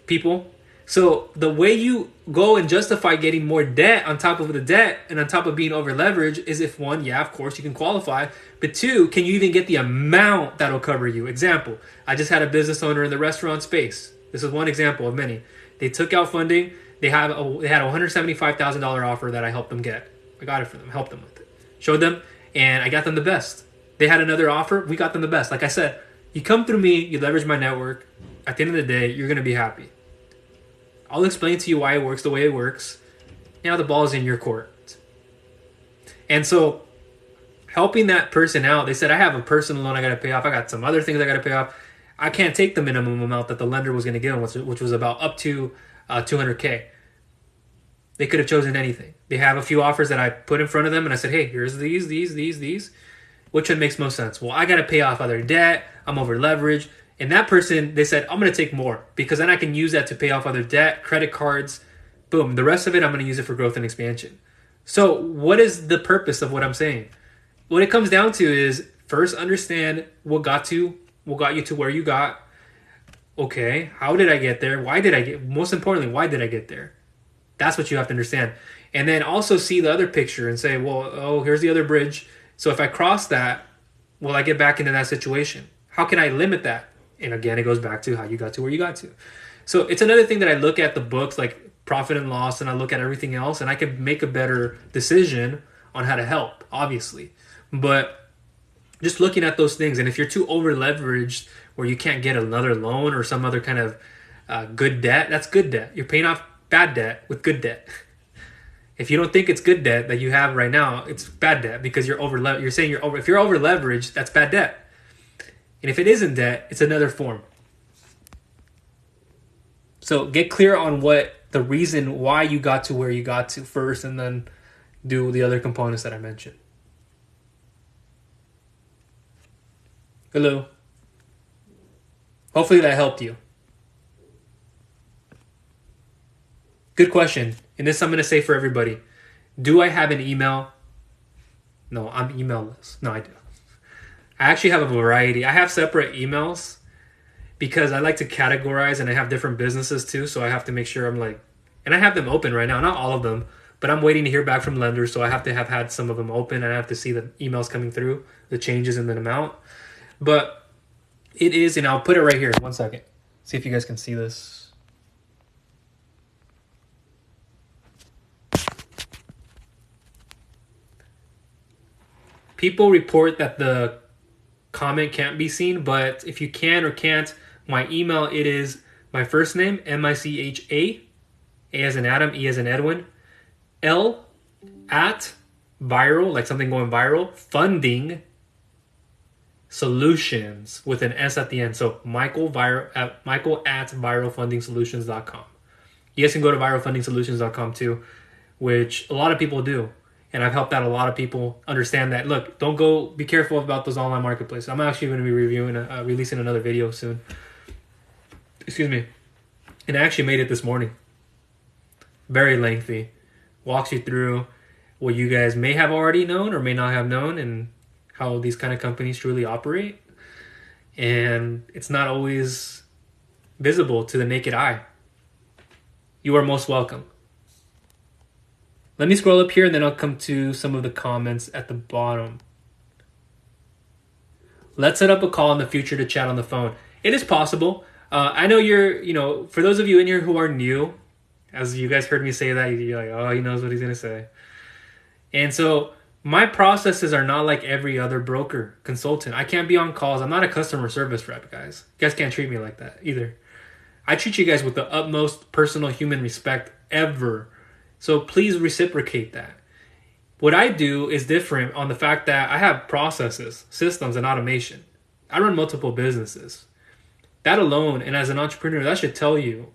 people. So the way you go and justify getting more debt on top of the debt and on top of being over leveraged is if, one, yeah, of course you can qualify, but two, can you even get the amount that'll cover you? Example, I just had a business owner in the restaurant space. This is one example of many. They took out funding. They had a $175,000 offer that I helped them get. I got it for them, helped them with it, showed them, and I got them the best. They had another offer, we got them the best. Like I said, you come through me, you leverage my network. At the end of the day, you're going to be happy. I'll explain to you why it works the way it works. Now the ball is in your court. And so helping that person out, they said, I have a personal loan I got to pay off. I got some other things I got to pay off. I can't take the minimum amount that the lender was going to give them, which was about up to $200K. They could have chosen anything. They have a few offers that I put in front of them, and I said, hey, here's these. Which one makes most sense? Well, I got to pay off other debt. I'm over leveraged. And that person, they said, I'm going to take more because then I can use that to pay off other debt, credit cards. Boom. The rest of it, I'm going to use it for growth and expansion. So what is the purpose of what I'm saying? What it comes down to is first understand what got you to where you got. Okay, how did I get there? Most importantly, why did I get there? That's what you have to understand. And then also see the other picture and say, well, here's the other bridge. So if I cross that, will I get back into that situation? How can I limit that? And again, it goes back to how you got to where you got to. So it's another thing that I look at the books like Profit and Loss, and I look at everything else, and I can make a better decision on how to help, obviously. But Just looking at those things. And if you're too over leveraged where you can't get another loan or some other kind of good debt, that's good debt. You're paying off bad debt with good debt. If you don't think it's good debt that you have right now, it's bad debt because you're saying you're over. If you're over leveraged, that's bad debt. And if it isn't debt, it's another form. So get clear on what the reason why you got to where you got to first, and then do the other components that I mentioned. Hello. Hopefully that helped you. Good question. And this I'm going to say for everybody. Do I have an email? No, I'm emailless. No, I do. I actually have a variety. I have separate emails because I like to categorize, and I have different businesses too. So I have to make sure I'm like, and I have them open right now. Not all of them, but I'm waiting to hear back from lenders. So I have to have had some of them open, and I have to see the emails coming through, the changes in the amount. But it is, and I'll put it right here. 1 second. See if you guys can see this. People report that the comment can't be seen, but if you can or can't, my email, it is my first name, M-I-C-H-A, A as in Adam, E as in Edwin, L at viral, like something going viral, funding solutions with an S at the end. So Michael at viralfundingsolutions.com. You guys can go to viralfundingsolutions.com too, which a lot of people do. And I've helped out a lot of people understand that. Look, be careful about those online marketplaces. I'm actually going to be releasing another video soon. Excuse me. And I actually made it this morning. Very lengthy. Walks you through what you guys may have already known or may not have known, and how these kind of companies truly operate. And it's not always visible to the naked eye. You are most welcome. Let me scroll up here, and then I'll come to some of the comments at the bottom. Let's set up a call in the future to chat on the phone. It is possible. I know for those of you in here who are new, as you guys heard me say that, you're like, oh, he knows what he's going to say. And so my processes are not like every other broker, consultant. I can't be on calls. I'm not a customer service rep, guys. You guys can't treat me like that either. I treat you guys with the utmost personal human respect ever. So please reciprocate that. What I do is different on the fact that I have processes, systems, and automation. I run multiple businesses. That alone, and as an entrepreneur, that should tell you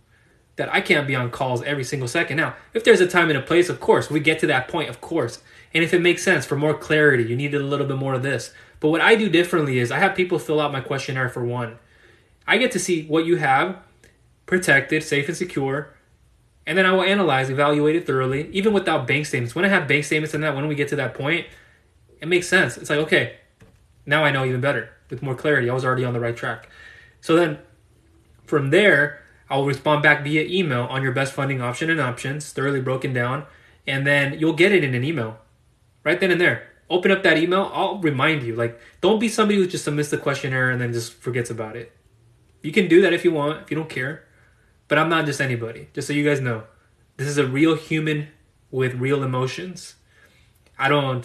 that I can't be on calls every single second. Now, if there's a time and a place, of course, we get to that point, of course. And if it makes sense for more clarity, you need a little bit more of this. But what I do differently is I have people fill out my questionnaire for one. I get to see what you have, protected, safe and secure, and then I will analyze, evaluate it thoroughly, even without bank statements. When I have bank statements and that, when we get to that point, it makes sense. It's like, okay, now I know even better with more clarity. I was already on the right track. So then from there, I'll respond back via email on your best funding option and options, thoroughly broken down, and then you'll get it in an email right then and there. Open up that email. I'll remind you. Like, don't be somebody who just submits the questionnaire and then just forgets about it. You can do that if you want, if you don't care. But I'm not just anybody, just so you guys know. This is a real human with real emotions. I'm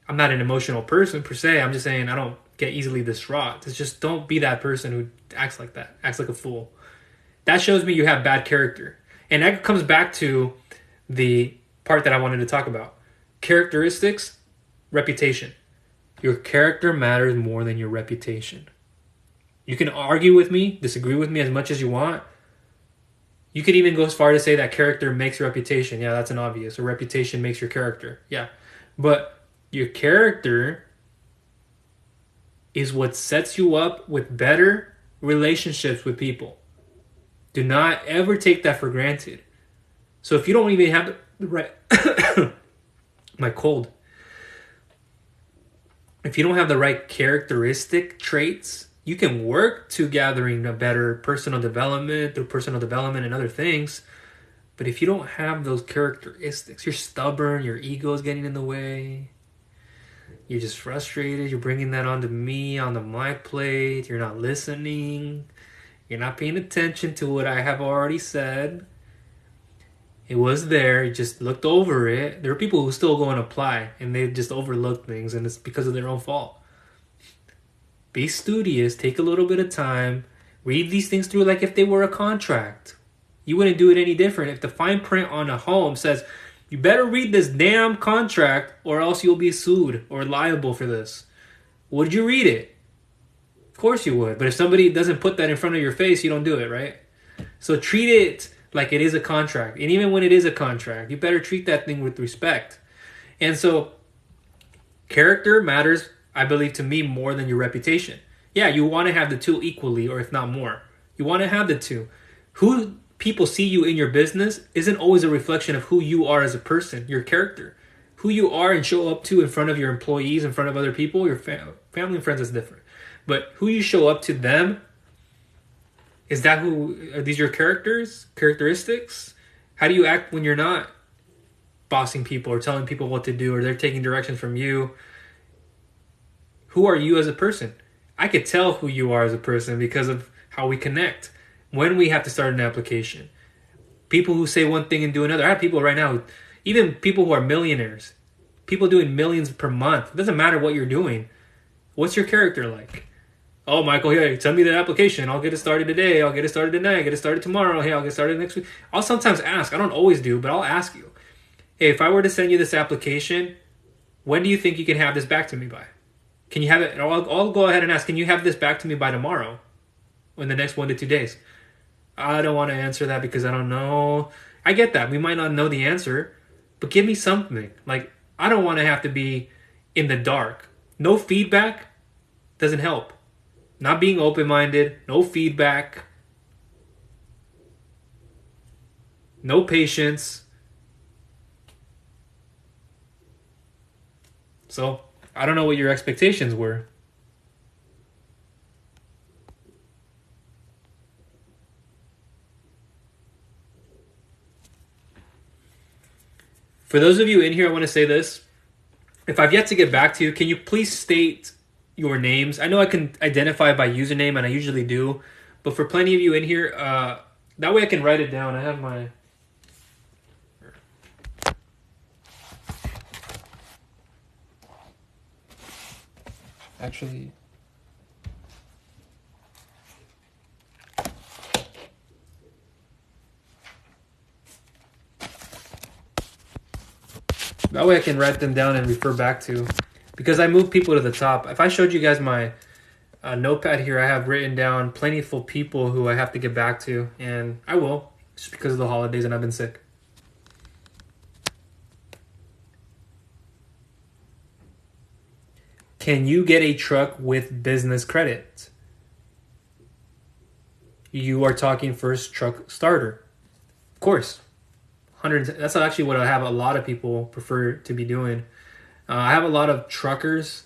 not an emotional person per se. I'm just saying I don't get easily distraught. It's just don't be that person who acts like that, acts like a fool. That shows me you have bad character. And that comes back to the part that I wanted to talk about. Characteristics, reputation. Your character matters more than your reputation. You can argue with me, disagree with me as much as you want. You could even go as far to say that character makes reputation. Yeah, that's an obvious. Or reputation makes your character. Yeah. But your character is what sets you up with better relationships with people. Do not ever take that for granted. So if you don't even have the right... my cold. If you don't have the right characteristic traits, you can work to gathering a better personal development through personal development and other things. But if you don't have those characteristics, you're stubborn, your ego is getting in the way, you're just frustrated, you're bringing that onto me, onto my plate, you're not listening, you're not paying attention to what I have already said. It was there, you just looked over it. There are people who still go and apply, and they just overlook things, and it's because of their own fault. Be studious, take a little bit of time, read these things through like if they were a contract. You wouldn't do it any different. If the fine print on a home says, you better read this damn contract or else you'll be sued or liable for this. Would you read it? Of course you would. But if somebody doesn't put that in front of your face, you don't do it, right? So treat it like it is a contract. And even when it is a contract, you better treat that thing with respect. And so character matters, I believe, to me more than your reputation. Yeah, you want to have the two equally, or if not more. You want to have the two. Who people see you in your business isn't always a reflection of who you are as a person, your character. Who you are and show up to in front of your employees, in front of other people, your family and friends is different. But who you show up to them, is that who, are these your characteristics? How do you act when you're not bossing people or telling people what to do or they're taking directions from you? Who are you as a person? I could tell who you are as a person because of how we connect. When we have to start an application. People who say one thing and do another. I have people right now, even people who are millionaires. People doing millions per month. It doesn't matter what you're doing. What's your character like? Oh, Michael, hey, send me the application. I'll get it started today. I'll get it started tonight. I'll get it started tomorrow. Hey, I'll get started next week. I'll sometimes ask. I don't always do, but I'll ask you. Hey, if I were to send you this application, when do you think you can have this back to me by? Can you have it? I'll go ahead and ask, can you have this back to me by tomorrow? In the next 1 to 2 days? I don't want to answer that because I don't know. I get that. We might not know the answer, but give me something. Like, I don't want to have to be in the dark. No feedback doesn't help. Not being open-minded, no feedback, no patience. So, I don't know what your expectations were. For those of you in here, I want to say this. If I've yet to get back to you, can you please state your names? I know I can identify by username, and I usually do. But for plenty of you in here, that way I can write it down. I have my... Actually... That way I can write them down and refer back to. Because I move people to the top. If I showed you guys my notepad here, I have written down plentiful people who I have to get back to. And I will, just because of the holidays and I've been sick. Can you get a truck with business credit? You are talking first truck starter. Of course. That's actually what I have a lot of people prefer to be doing. I have a lot of truckers,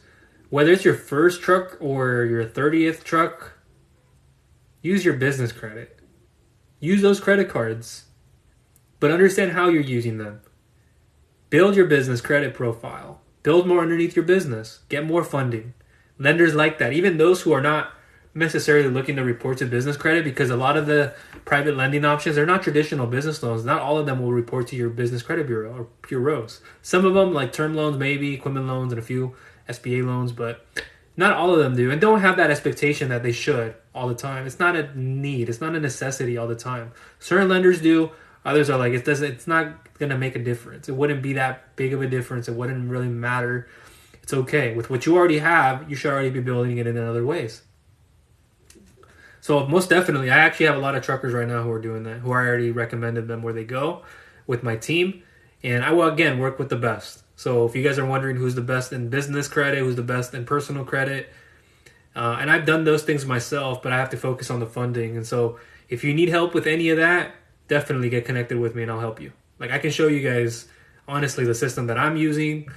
whether it's your first truck or your 30th truck, use your business credit. Use those credit cards, but understand how you're using them. Build your business credit profile. Build more underneath your business. Get more funding. Lenders like that, even those who are not necessarily looking to report to business credit, because a lot of the private lending options are not traditional business loans. Not all of them will report to your business credit bureau or bureaus. Some of them, like term loans, maybe equipment loans and a few SBA loans, but not all of them do, and don't have that expectation that they should all the time. It's not a need. It's not a necessity all the time. Certain lenders do. Others are like, it's not going to make a difference. It wouldn't be that big of a difference. It wouldn't really matter. It's okay. With what you already have, you should already be building it in other ways. So most definitely, I actually have a lot of truckers right now who are doing that, who I already recommended them where they go with my team. And I will, again, work with the best. So if you guys are wondering who's the best in business credit, who's the best in personal credit, and I've done those things myself, but I have to focus on the funding. And so if you need help with any of that, definitely get connected with me and I'll help you. Like, I can show you guys, honestly, the system that I'm using,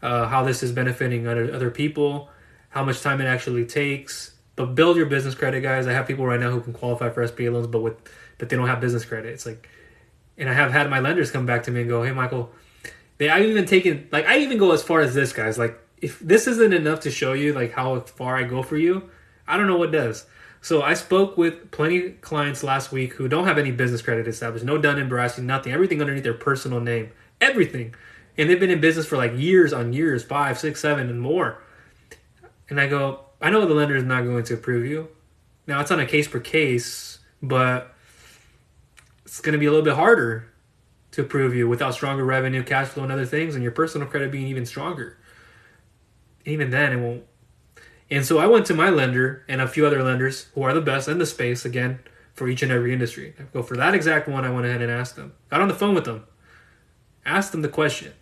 how this is benefiting other people, how much time it actually takes. But build your business credit, guys. I have people right now who can qualify for SBA loans, but they don't have business credit. It's like, and I have had my lenders come back to me and go, "Hey, Michael," I even go as far as this, guys. Like, if this isn't enough to show you like how far I go for you, I don't know what does. So I spoke with plenty of clients last week who don't have any business credit established, no Dun & Bradstreet, nothing, everything underneath their personal name, everything, and they've been in business for like years on years, 5, 6, 7, and more. And I I know the lender is not going to approve you. Now, it's on a case per case, but it's going to be a little bit harder to approve you without stronger revenue, cash flow, and other things, and your personal credit being even stronger. Even then, it won't. And so I went to my lender and a few other lenders who are the best in the space, again, for each and every industry. I go for that exact one, I went ahead and asked them. Got on the phone with them. Asked them the question.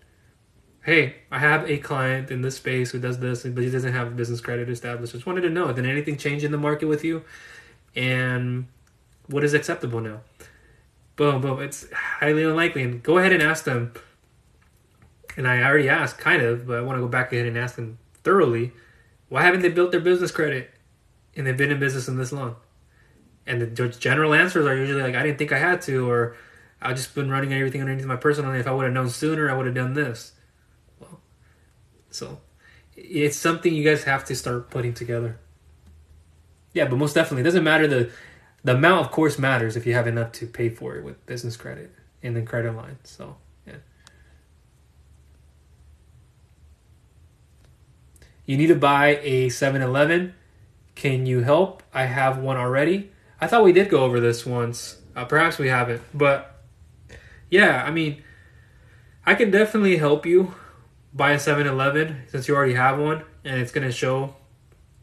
Hey, I have a client in this space who does this, but he doesn't have business credit established. Just wanted to know, did anything change in the market with you? And what is acceptable now? Boom, boom. It's highly unlikely. And go ahead and ask them. And I already asked, kind of, but I want to go back ahead and ask them thoroughly. Why haven't they built their business credit? And they've been in business in this long. And the general answers are usually like, I didn't think I had to, or I've just been running everything underneath my personal name. If I would have known sooner, I would have done this. Well, so it's something you guys have to start putting together. Yeah, but most definitely. It doesn't matter. The amount, of course, matters if you have enough to pay for it with business credit and then credit line. So, yeah. You need to buy a 7-Eleven. Can you help? I have one already. I thought we did go over this once. Perhaps we haven't. But, yeah, I mean, I can definitely help you buy a 7-Eleven since you already have one. And it's going to show.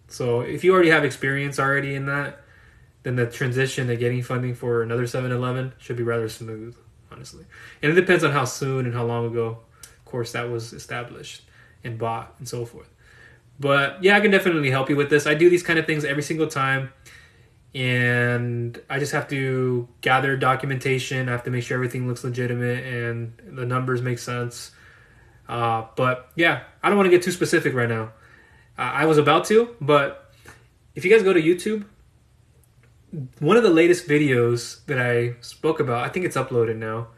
So, if you already have experience already in that, then the transition to getting funding for another 7-Eleven should be rather smooth, honestly. And it depends on how soon and how long ago, of course, that was established and bought and so forth. But yeah, I can definitely help you with this. I do these kind of things every single time. And I just have to gather documentation. I have to make sure everything looks legitimate and the numbers make sense. But yeah, I don't want to get too specific right now. I was about to, but if you guys go to YouTube, one of the latest videos that I spoke about, I think it's uploaded now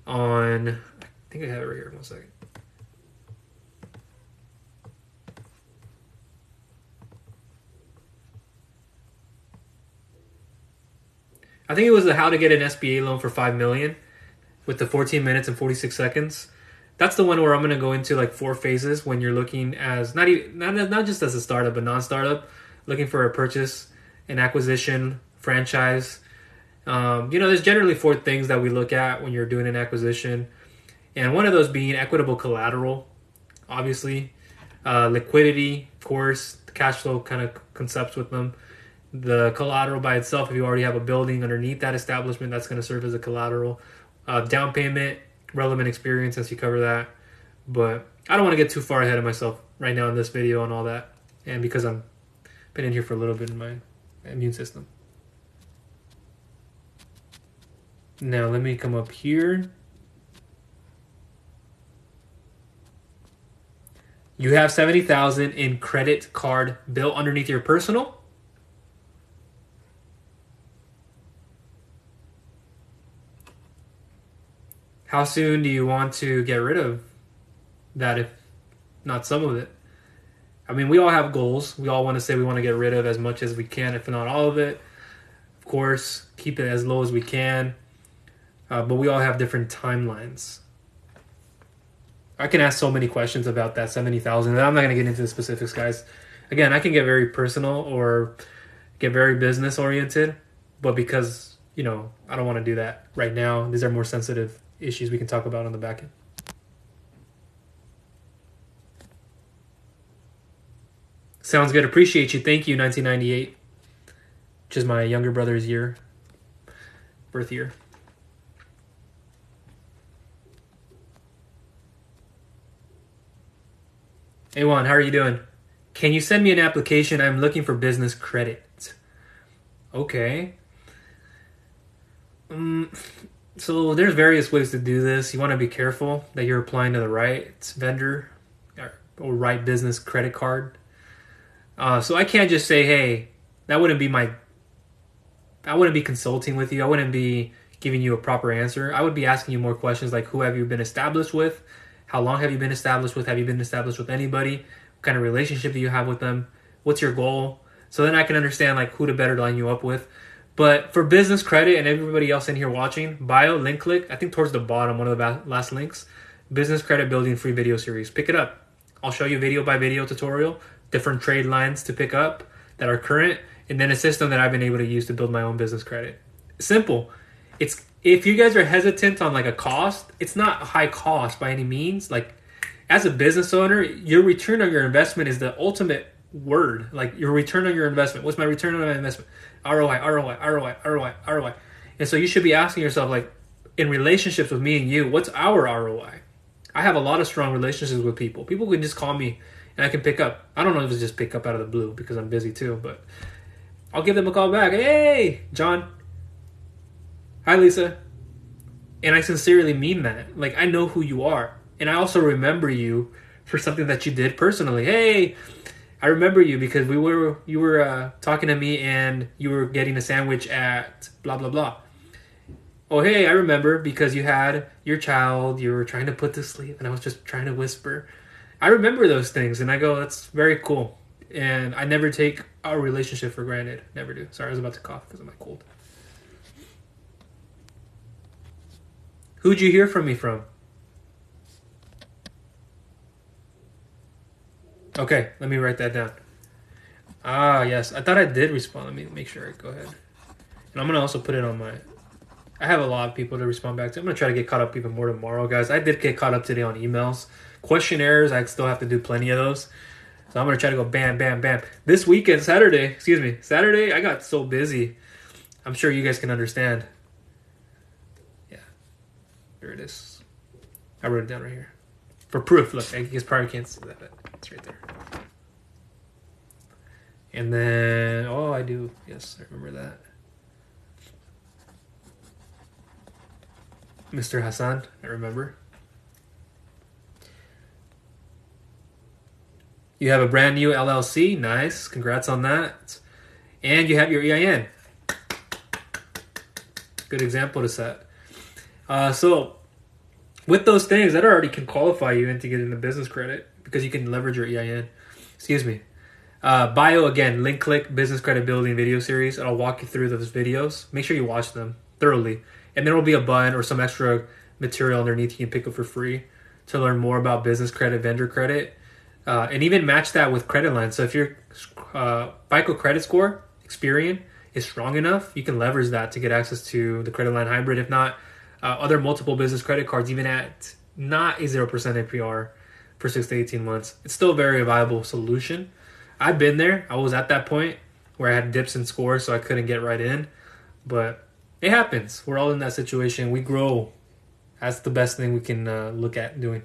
on, I think I have it right here, 1 second. I think it was the how to get an SBA loan for $5 million with the 14 minutes and 46 seconds. That's the one where I'm going to go into like 4 phases when you're looking as not just as a startup, but non-startup, looking for a purchase, an acquisition, franchise. There's generally 4 things that we look at when you're doing an acquisition. And one of those being equitable collateral, obviously. Liquidity, of course, the cash flow kind of concepts with them. The collateral by itself, if you already have a building underneath that establishment, that's going to serve as a collateral. Down payment, relevant experience, since you cover that. But I don't want to get too far ahead of myself right now in this video and all that. And because I've been in here for a little bit in my immune system. Now let me come up here. You have $70,000 in credit card bill underneath your personal. How soon do you want to get rid of that, if not some of it? I mean, we all have goals. We all want to say we want to get rid of as much as we can, if not all of it. Of course, keep it as low as we can. But we all have different timelines. I can ask so many questions about that 70,000. I'm not going to get into the specifics, guys. Again, I can get very personal or get very business oriented, but because, I don't want to do that right now. These are more sensitive issues we can talk about on the back end. Sounds good. Appreciate you. Thank you, 1998, which is my younger brother's birth year. Hey Juan, how are you doing? Can you send me an application? I'm looking for business credit. Okay. So there's various ways to do this. You want to be careful that you're applying to the right vendor or right business credit card. So I can't just say, hey, I wouldn't be consulting with you. I wouldn't be giving you a proper answer. I would be asking you more questions like, who have you been established with? How long have you been established with? Have you been established with anybody? What kind of relationship do you have with them? What's your goal? So then I can understand like who to better line you up with. But for business credit and everybody else in here watching, bio, link click, I think towards the bottom, one of the last links, business credit building free video series. Pick it up. I'll show you video by video tutorial. different trade lines to pick up that are current, and then a system that I've been able to use to build my own business credit. Simple. It's if you guys are hesitant on like a cost, it's not a high cost by any means. Like as a business owner, your return on your investment is the ultimate word. Like your return on your investment. What's my return on my investment? ROI, ROI, ROI, ROI, ROI. And so you should be asking yourself, like, in relationships with me and you, what's our ROI? I have a lot of strong relationships with people. People can just call me and I can pick up. I don't know if it's just pick up out of the blue because I'm busy too, but I'll give them a call back. Hey, John. Hi, Lisa. And I sincerely mean that. Like, I know who you are. And I also remember you for something that you did personally. Hey, I remember you because you were talking to me and you were getting a sandwich at blah, blah, blah. Oh, hey, I remember because you had your child, you were trying to put to sleep, and I was just trying to whisper. I remember those things, and I go, that's very cool. And I never take our relationship for granted. Never do. Sorry, I was about to cough because of my cold. Who'd you hear from me from? Okay, let me write that down. Ah, yes. I thought I did respond. Let me make sure. Go ahead. And I'm going to also put it on my... I have a lot of people to respond back to. I'm going to try to get caught up even more tomorrow, guys. I did get caught up today on emails. Questionnaires, I still have to do plenty of those. So I'm going to try to go bam, bam, bam. This weekend, Saturday, I got so busy. I'm sure you guys can understand. Yeah. There it is. I wrote it down right here. For proof, look, I guess probably can't see that, but it's right there. And then, oh, I do. Yes, I remember that. Mr. Hassan, I remember. You have a brand new LLC. Nice. Congrats on that. And you have your EIN. Good example to set. So, with those things, that already can qualify you into getting the business credit because you can leverage your EIN. Excuse me. Bio, again, link click, business credit building video series. And I'll walk you through those videos. Make sure you watch them thoroughly. And there will be a button or some extra material underneath you can pick up for free to learn more about business credit, vendor credit, and even match that with credit lines. So if your FICO credit score, Experian, is strong enough, you can leverage that to get access to the credit line hybrid. If not, other multiple business credit cards, even at not a 0% APR for 6 to 18 months. It's still a very viable solution. I've been there. I was at that point where I had dips in scores, so I couldn't get right in. But it happens. We're all in that situation. We grow. That's the best thing we can look at doing.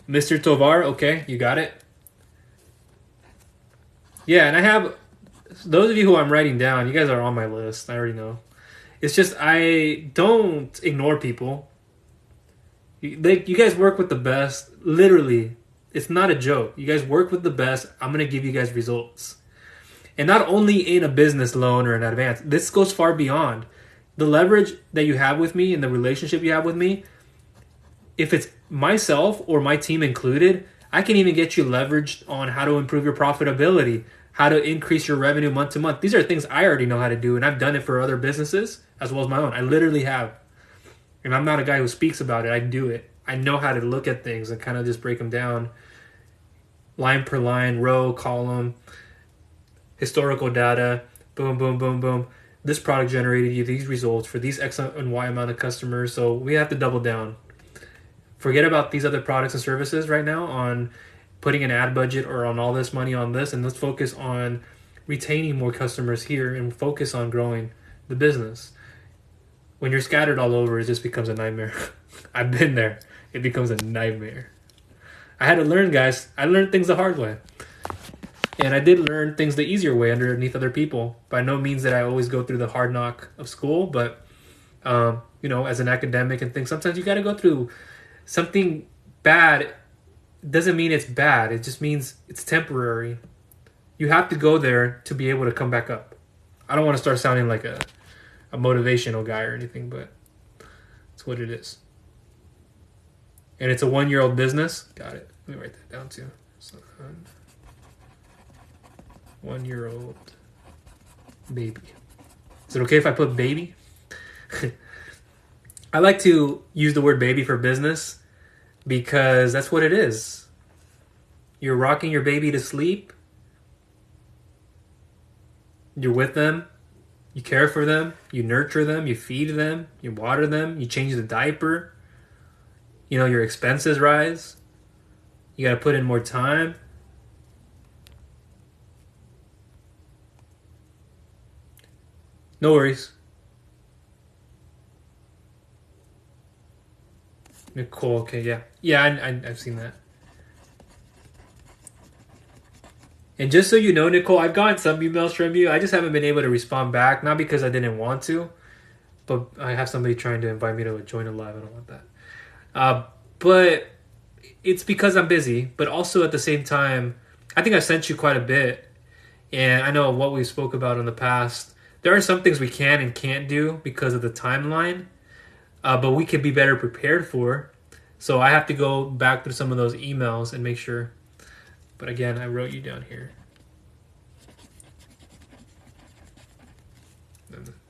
Mr. Tovar, okay, you got it. Yeah, and I have those of you who I'm writing down, you guys are on my list. I already know. It's just I don't ignore people. You guys work with the best. Literally, it's not a joke. You guys work with the best. I'm going to give you guys results. And not only in a business loan or an advance. This goes far beyond. The leverage that you have with me and the relationship you have with me, if it's myself or my team included, I can even get you leveraged on how to improve your profitability, how to increase your revenue month to month. These are things I already know how to do, and I've done it for other businesses as well as my own. I literally have. And I'm not a guy who speaks about it. I do it. I know how to look at things and kind of just break them down line per line, row, column, historical data, boom, boom, boom, boom. This product generated you these results for these X and Y amount of customers, so we have to double down. Forget about these other products and services right now on putting an ad budget or on all this money on this, and let's focus on retaining more customers here and focus on growing the business. When you're scattered all over, it just becomes a nightmare. I've been there. It becomes a nightmare. I had to learn, guys. I learned things the hard way. And I did learn things the easier way underneath other people. By no means that I always go through the hard knock of school, but, as an academic and things, sometimes you got to go through something bad. Doesn't mean it's bad. It just means it's temporary. You have to go there to be able to come back up. I don't want to start sounding like a motivational guy or anything, but it's what it is. And it's a 1-year-old business. Got it. Let me write that down too. 1-year-old baby. Is it okay if I put baby? I like to use the word baby for business because that's what it is. You're rocking your baby to sleep. You're with them. You care for them. You nurture them. You feed them. You water them. You change the diaper. You know, your expenses rise. You got to put in more time. No worries. Nicole, okay, yeah. Yeah, I've seen that. And just so you know, Nicole, I've gotten some emails from you. I just haven't been able to respond back. Not because I didn't want to, but I have somebody trying to invite me to join a live. I don't want that. But it's because I'm busy. But also at the same time, I think I've sent you quite a bit. And I know what we spoke about in the past. There are some things we can and can't do because of the timeline. But we could be better prepared for. So I have to go back through some of those emails and make sure. But again, I wrote you down here.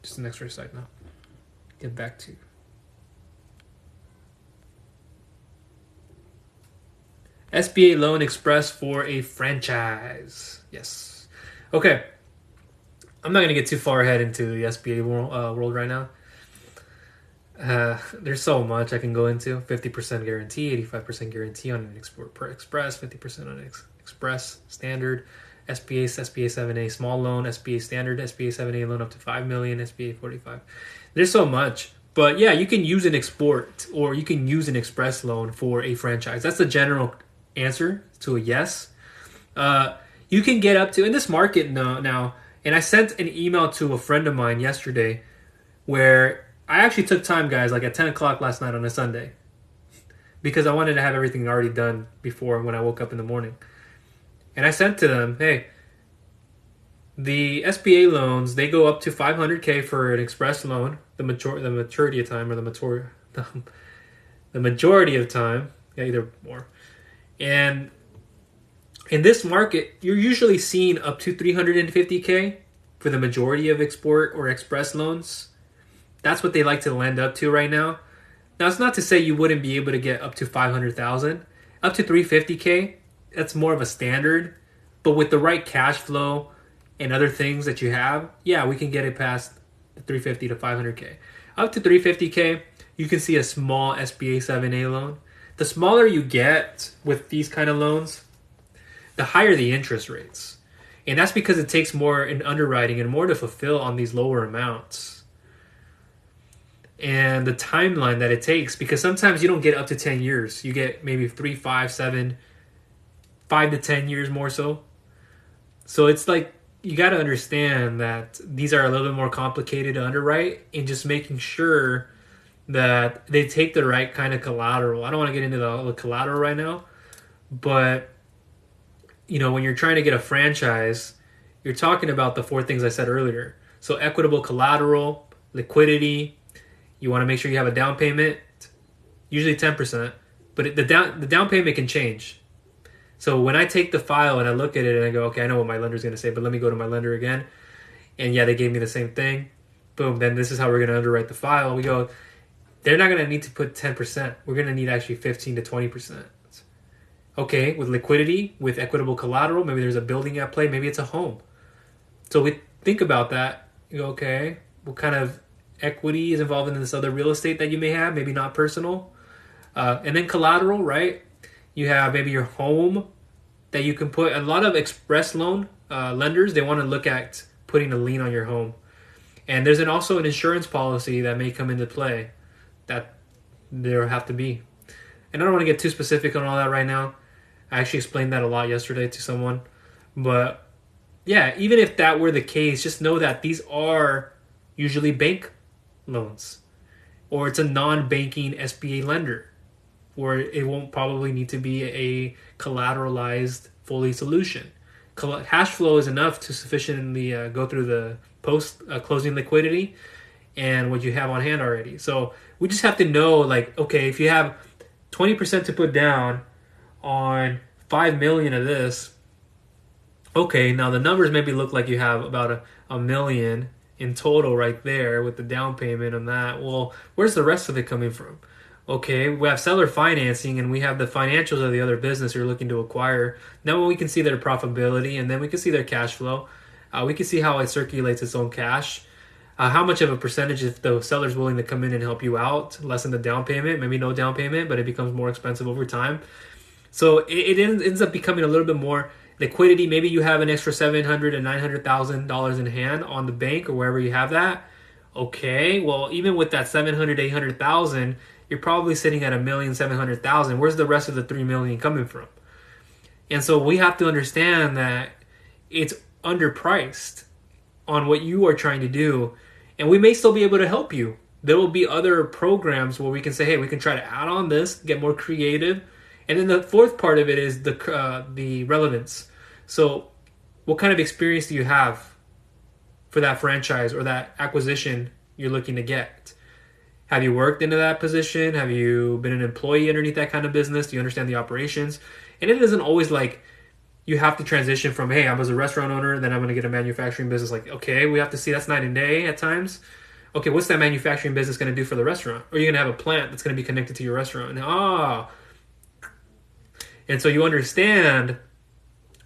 Just an extra side now. Get back to. SBA Loan Express for a franchise. Yes. Okay. I'm not going to get too far ahead into the SBA world right now. There's so much I can go into. 50% guarantee, 85% guarantee on an export per express, 50% on express standard, SBA 7A small loan, SBA standard, SBA 7A loan up to 5 million, SBA 45. There's so much. But yeah, you can use an export or you can use an express loan for a franchise. That's the general answer to a yes. You can get up to, in this market now, and I sent an email to a friend of mine yesterday where I actually took time, guys, like at 10 o'clock last night on a Sunday, because I wanted to have everything already done before when I woke up in the morning. And I sent to them, hey, the SBA loans, they go up to $500K for an express loan, the maturity of time, or the majority of time, yeah, either more. And in this market, you're usually seeing up to $350K for the majority of export or express loans. That's what they like to lend up to right now. Now, it's not to say you wouldn't be able to get up to $500,000. Up to $350K, that's more of a standard. But with the right cash flow and other things that you have, yeah, we can get it past the $350 to $500K. Up to $350K, you can see a small SBA 7A loan. The smaller you get with these kind of loans, the higher the interest rates. And that's because it takes more in underwriting and more to fulfill on these lower amounts. And the timeline that it takes, because sometimes you don't get up to 10 years. You get maybe 3, 5, 7, 5 to 10 years more so. So it's like, you got to understand that these are a little bit more complicated to underwrite, and just making sure that they take the right kind of collateral. I don't want to get into the collateral right now, but you know, when you're trying to get a franchise, you're talking about the 4 things I said earlier. So equitable collateral, liquidity. You want to make sure you have a down payment, usually 10%, but the down payment can change. So when I take the file and I look at it and I go, okay, I know what my lender's going to say, but let me go to my lender again. And yeah, they gave me the same thing. Boom, then this is how we're going to underwrite the file. We go, they're not going to need to put 10%. We're going to need actually 15 to 20%. Okay, with liquidity, with equitable collateral, maybe there's a building at play, maybe it's a home. So we think about that. You go, okay, what kind of equity is involved in this other real estate that you may have, maybe not personal. And then collateral, right? You have maybe your home that you can put. A lot of express loan lenders, they want to look at putting a lien on your home. And there's also an insurance policy that may come into play that there have to be. And I don't want to get too specific on all that right now. I actually explained that a lot yesterday to someone. But yeah, even if that were the case, just know that these are usually bank loans, or it's a non-banking SBA lender, or it won't probably need to be a collateralized fully solution. Cash flow is enough to sufficiently go through the post closing liquidity and what you have on hand already. So we just have to know, like, okay, if you have 20% to put down on 5 million of this, okay, now the numbers maybe look like you have about a million in total right there with the down payment on that. Well, where's the rest of it coming from? Okay, we have seller financing and we have the financials of the other business you're looking to acquire. Now we can see their profitability and then we can see their cash flow. We can see how it circulates its own cash. How much of a percentage if the seller's willing to come in and help you out, lessen the down payment, maybe no down payment, but it becomes more expensive over time. So it ends up becoming a little bit more liquidity. Maybe you have an extra $700,000 and $900,000 in hand on the bank or wherever you have that. Okay, well, even with that $700,000, $800,000, you're probably sitting at $1,700,000. Where's the rest of the $3 million coming from? And so we have to understand that it's underpriced on what you are trying to do, and we may still be able to help you. There will be other programs where we can say, hey, we can try to add on this, get more creative. And then the fourth part of it is the relevance. So what kind of experience do you have for that franchise or that acquisition you're looking to get? Have you worked into that position? Have you been an employee underneath that kind of business? Do you understand the operations? And it isn't always like you have to transition from, hey, I was a restaurant owner, then I'm going to get a manufacturing business. Like, okay, we have to see that's night and day at times. Okay, what's that manufacturing business going to do for the restaurant? Or you're going to have a plant that's going to be connected to your restaurant. And so you understand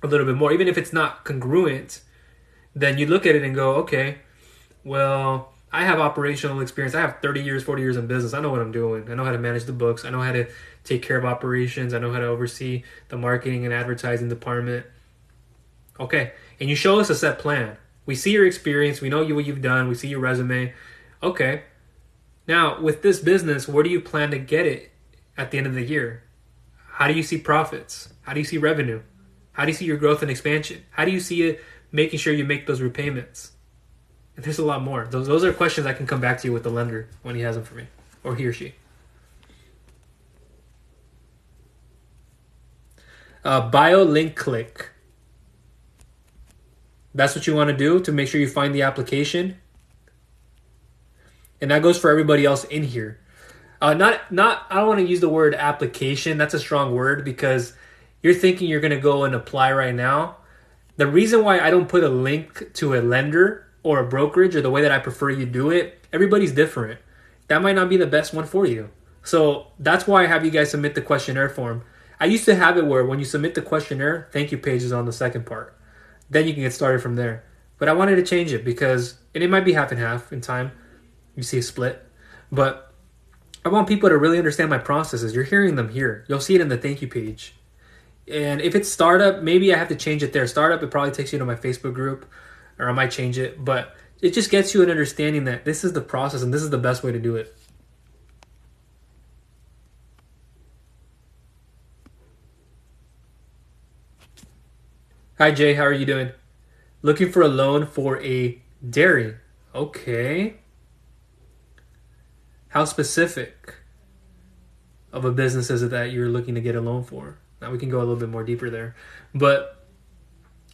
a little bit more. Even if it's not congruent, then you look at it and go, okay, well, I have operational experience. I have 30 years, 40 years in business. I know what I'm doing. I know how to manage the books. I know how to take care of operations. I know how to oversee the marketing and advertising department. Okay. And you show us a set plan. We see your experience. We know what you've done. We see your resume. Okay. Now, with this business, where do you plan to get it at the end of the year? How do you see profits? How do you see revenue? How do you see your growth and expansion? How do you see it making sure you make those repayments? And there's a lot more. Those are questions I can come back to you with the lender when he has them for me, or he or she. Bio link click. That's what you want to do to make sure you find the application. And that goes for everybody else in here. I don't want to use the word application. That's a strong word because you're thinking you're going to go and apply right now. The reason why I don't put a link to a lender or a brokerage or the way that I prefer you do it, everybody's different. That might not be the best one for you. So that's why I have you guys submit the questionnaire form. I used to have it where when you submit the questionnaire, thank you page is on the second part. Then you can get started from there. But I wanted to change it because, and it might be half and half in time. You see a split. But I want people to really understand my processes. You're hearing them here. You'll see it in the thank you page. And if it's startup, maybe I have to change it there. Startup, it probably takes you to my Facebook group, or I might change it. But it just gets you an understanding that this is the process and this is the best way to do it. Hi, Jay. How are you doing? Looking for a loan for a dairy. Okay. How specific of a business is it that you're looking to get a loan for? Now we can go a little bit more deeper there. But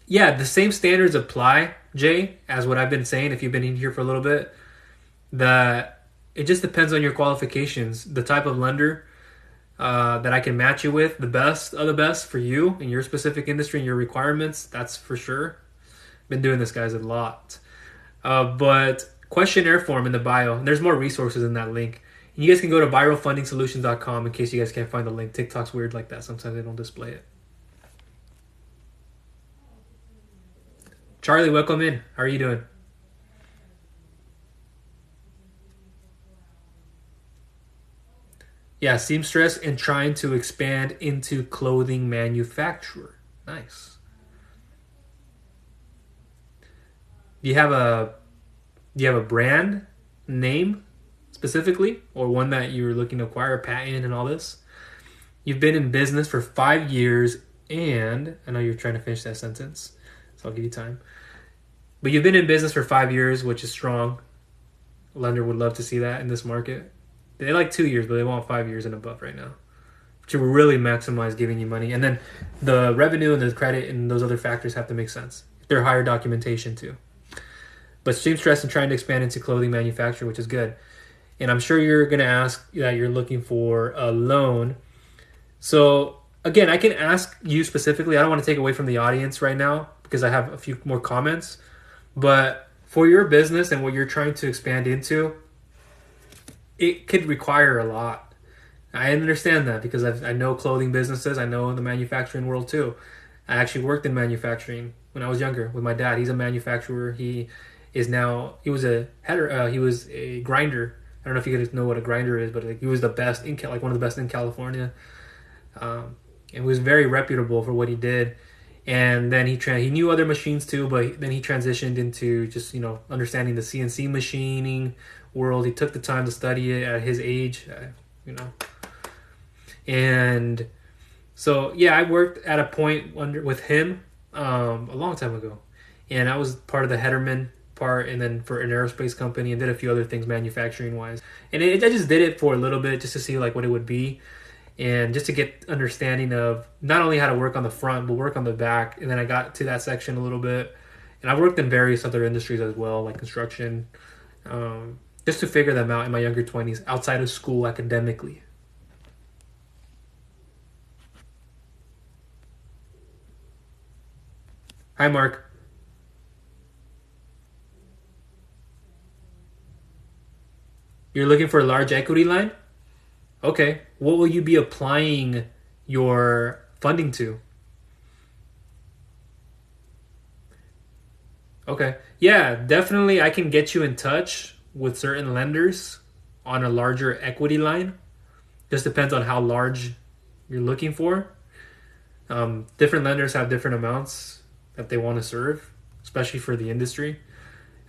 yeah, the same standards apply, Jay, as what I've been saying if you've been in here for a little bit. That it just depends on your qualifications, the type of lender that I can match you with, the best of the best for you in your specific industry and your requirements. That's for sure. Been doing this, guys, a lot. But questionnaire form in the bio. And there's more resources in that link. And you guys can go to viralfundingsolutions.com in case you guys can't find the link. TikTok's weird like that. Sometimes they don't display it. Charlie, welcome in. How are you doing? Yeah, seamstress and trying to expand into clothing manufacturer. Nice. Do you have a brand name specifically, or one that you're looking to acquire, a patent and all this? You've been in business for 5 years, and I know you're trying to finish that sentence, so I'll give you time. But you've been in business for 5 years, which is strong. A lender would love to see that in this market. They like 2 years, but they want 5 years and above right now, to really maximize giving you money. And then the revenue and the credit and those other factors have to make sense. They're higher documentation too. But seamstress and trying to expand into clothing manufacturer, which is good. And I'm sure you're going to ask that you're looking for a loan. So again, I can ask you specifically. I don't want to take away from the audience right now because I have a few more comments. But for your business and what you're trying to expand into, it could require a lot. I understand that because I know clothing businesses. I know the manufacturing world too. I actually worked in manufacturing when I was younger with my dad. He's a manufacturer. He was a header. He was a grinder. I don't know if you guys know what a grinder is, but like, he was the best in like one of the best in California. And was very reputable for what he did. And then he knew other machines too, but then he transitioned into just, understanding the CNC machining world. He took the time to study it at his age, And so, yeah, I worked at a point with him a long time ago. And I was part of the headerman part, and then for an aerospace company, and did a few other things manufacturing-wise. And I just did it for a little bit just to see like what it would be. And just to get understanding of not only how to work on the front, but work on the back. And then I got to that section a little bit. And I worked in various other industries as well, like construction, just to figure them out in my younger 20s, outside of school academically. Hi, Mark. You're looking for a large equity line? Okay, what will you be applying your funding to? Okay, yeah, definitely I can get you in touch with certain lenders on a larger equity line. Just depends on how large you're looking for. Different lenders have different amounts that they want to serve, especially for the industry.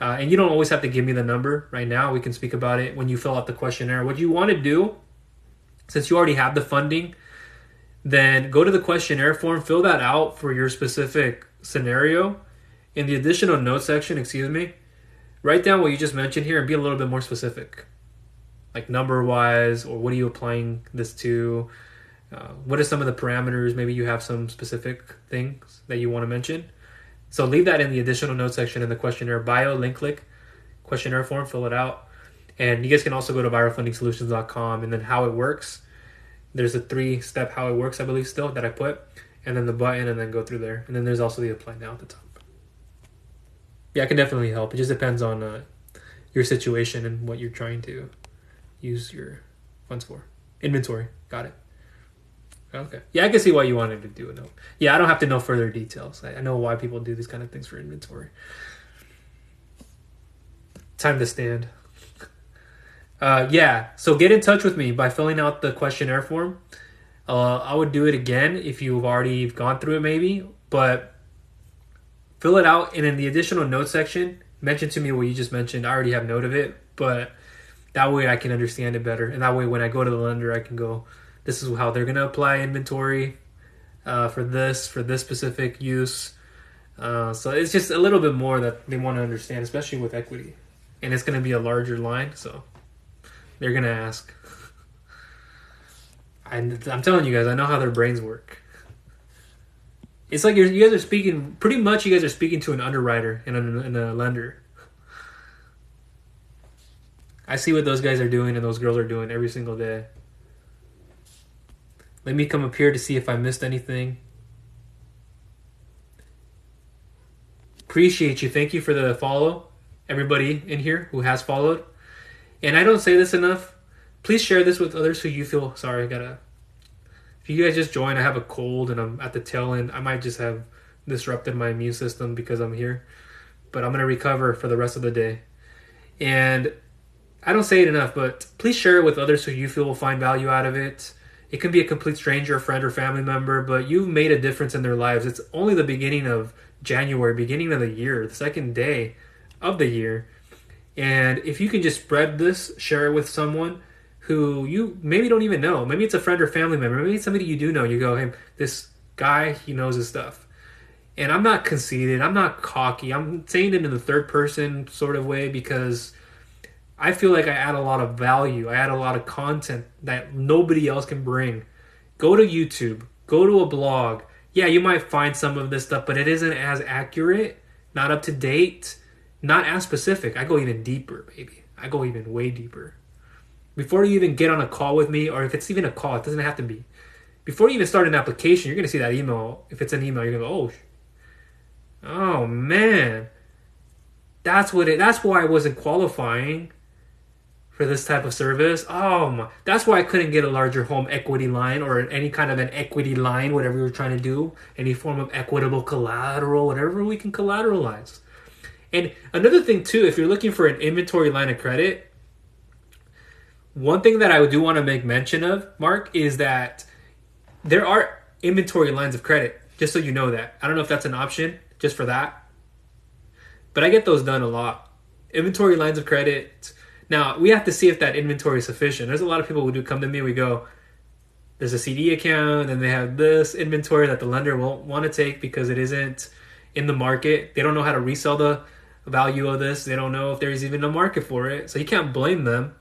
And you don't always have to give me the number right now. We can speak about it when you fill out the questionnaire. What you want to do, since you already have the funding, then go to the questionnaire form, fill that out for your specific scenario. In the additional notes section, write down what you just mentioned here and be a little bit more specific. Like number-wise, or what are you applying this to? What are some of the parameters? Maybe you have some specific things that you want to mention. So leave that in the additional notes section in the questionnaire bio, link click, questionnaire form, fill it out. And you guys can also go to viralfundingsolutions.com, and then how it works. There's a 3-step how it works, I believe, still, that I put. And then the button, and then go through there. And then there's also the apply now at the top. Yeah, I can definitely help. It just depends on your situation and what you're trying to use your funds for. Inventory. Got it. Okay. Yeah, I can see why you wanted to do it. Yeah, I don't have to know further details. I know why people do these kind of things for inventory. Time to stand. So get in touch with me by filling out the questionnaire form. I would do it again if you've already gone through it maybe, but fill it out, and in the additional notes section, mention to me what you just mentioned. I already have note of it, but that way I can understand it better. And that way when I go to the lender, I can go, this is how they're going to apply inventory for this specific use. So it's just a little bit more that they want to understand, especially with equity. And it's going to be a larger line, so they're going to ask. I'm telling you guys, I know how their brains work. It's like you guys are speaking, pretty much you guys are speaking to an underwriter and a lender. I see what those guys are doing and those girls are doing every single day. Let me come up here to see if I missed anything. Appreciate you. Thank you for the follow. Everybody in here who has followed. And I don't say this enough. Please share this with others who you feel... Sorry, if you guys just joined, I have a cold and I'm at the tail end. I might just have disrupted my immune system because I'm here. But I'm going to recover for the rest of the day. And I don't say it enough, but please share it with others who you feel will find value out of it. It can be a complete stranger, a friend, or family member, but you've made a difference in their lives. It's only the beginning of January, beginning of the year, the second day of the year. And if you can just spread this, share it with someone who you maybe don't even know. Maybe it's a friend or family member. Maybe it's somebody you do know. You go, hey, this guy, he knows his stuff. And I'm not conceited. I'm not cocky. I'm saying it in the third person sort of way because I feel like I add a lot of value. I add a lot of content that nobody else can bring. Go to YouTube. Go to a blog. Yeah, you might find some of this stuff, but it isn't as accurate, not up to date, not as specific. I go even deeper, baby. I go even way deeper. Before you even get on a call with me, or if it's even a call, it doesn't have to be. Before you even start an application, you're going to see that email. If it's an email, you're going to go, oh man. That's why I wasn't qualifying for this type of service. Oh my, that's why I couldn't get a larger home equity line or any kind of an equity line, whatever we were trying to do, any form of equitable collateral, whatever we can collateralize. And another thing too, if you're looking for an inventory line of credit, one thing that I do want to make mention of, Mark, is that there are inventory lines of credit, just so you know that. I don't know if that's an option just for that, but I get those done a lot. Inventory lines of credit. Now, we have to see if that inventory is sufficient. There's a lot of people who do come to me, we go, there's a CD account, and they have this inventory that the lender won't want to take because it isn't in the market. They don't know how to resell the value of this. They don't know if there's even a market for it. So you can't blame them.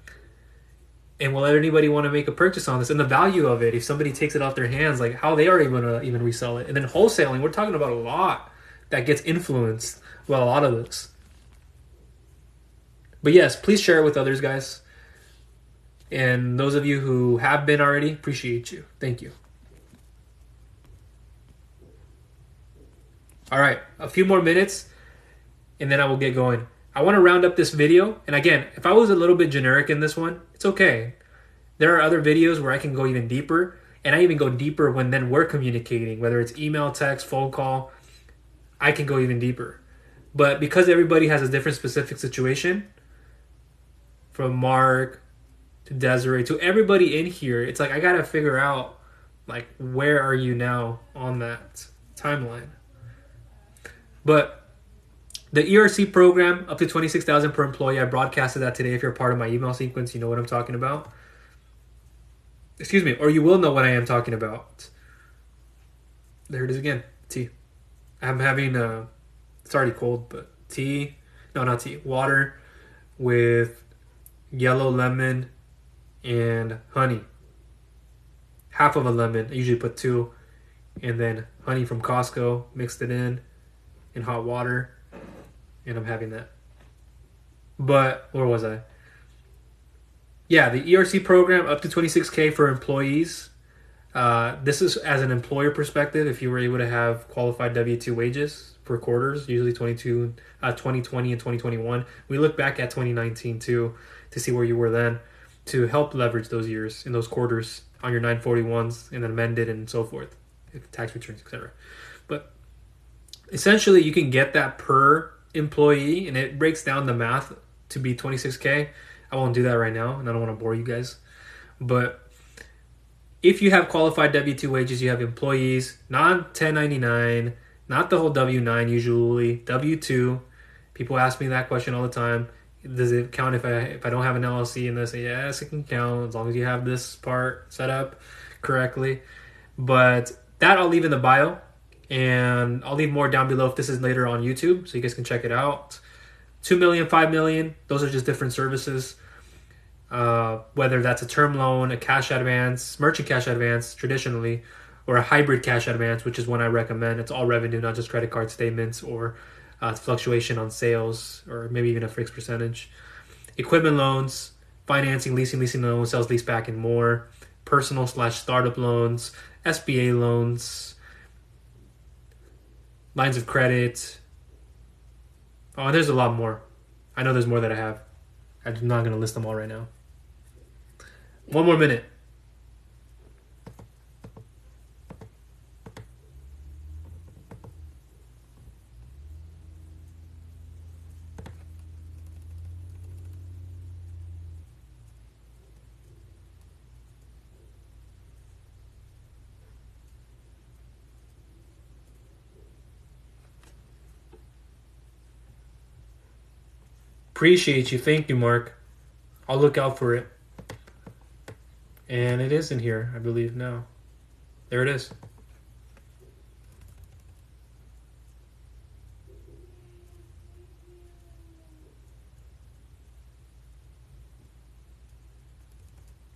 And will anybody want to make a purchase on this? And the value of it, if somebody takes it off their hands, like how they are able to even resell it. And then wholesaling, we're talking about a lot that gets influenced by a lot of this. But yes, please share it with others, guys. And those of you who have been already, appreciate you. Thank you. All right, a few more minutes, and then I will get going. I want to round up this video. And again, if I was a little bit generic in this one, it's okay. There are other videos where I can go even deeper. And I even go deeper when then we're communicating, whether it's email, text, phone call. I can go even deeper. But because everybody has a different specific situation, from Mark to Desiree to everybody in here, it's like I got to figure out, like, where are you now on that timeline? But the ERC program, up to $26,000 per employee, I broadcasted that today. If you're a part of my email sequence, you know what I'm talking about. Excuse me, or you will know what I am talking about. There it is again, tea. I'm having, it's already cold, but tea, no, not tea, water with yellow lemon and honey. Half of a lemon, I usually put 2, and then honey from Costco, mixed it in hot water, and I'm having that. But where was I? Yeah, the ERC program, up to $26K for employees. This is as an employer perspective. If you were able to have qualified W-2 wages for quarters, usually 2020 and 2021. We look back at 2019 too to see where you were then, to help leverage those years and those quarters on your 941s and then amended and so forth, tax returns, etc. But essentially, you can get that per employee, and it breaks down the math to be $26K. I won't do that right now, and I don't want to bore you guys. But if you have qualified W-2 wages, you have employees, not 1099, not the whole W-9 usually, W-2. People ask me that question all the time. Does it count if I don't have an LLC in this? Yes, it can count as long as you have this part set up correctly. But that I'll leave in the bio, and I'll leave more down below if this is later on YouTube, so you guys can check it out. 2 million, 5 million, those are just different services. Whether that's a term loan, a cash advance, merchant cash advance traditionally, or a hybrid cash advance, which is one I recommend. It's all revenue, not just credit card statements or fluctuation on sales, or maybe even a fixed percentage. Equipment loans, financing, leasing loans, sales, lease back, and more. Personal/startup loans, SBA loans, lines of credit. Oh, there's a lot more. I know there's more that I have. I'm not going to list them all right now. One more minute. Appreciate you. Thank you, Mark. I'll look out for it. And it is in here, I believe, now. There it is.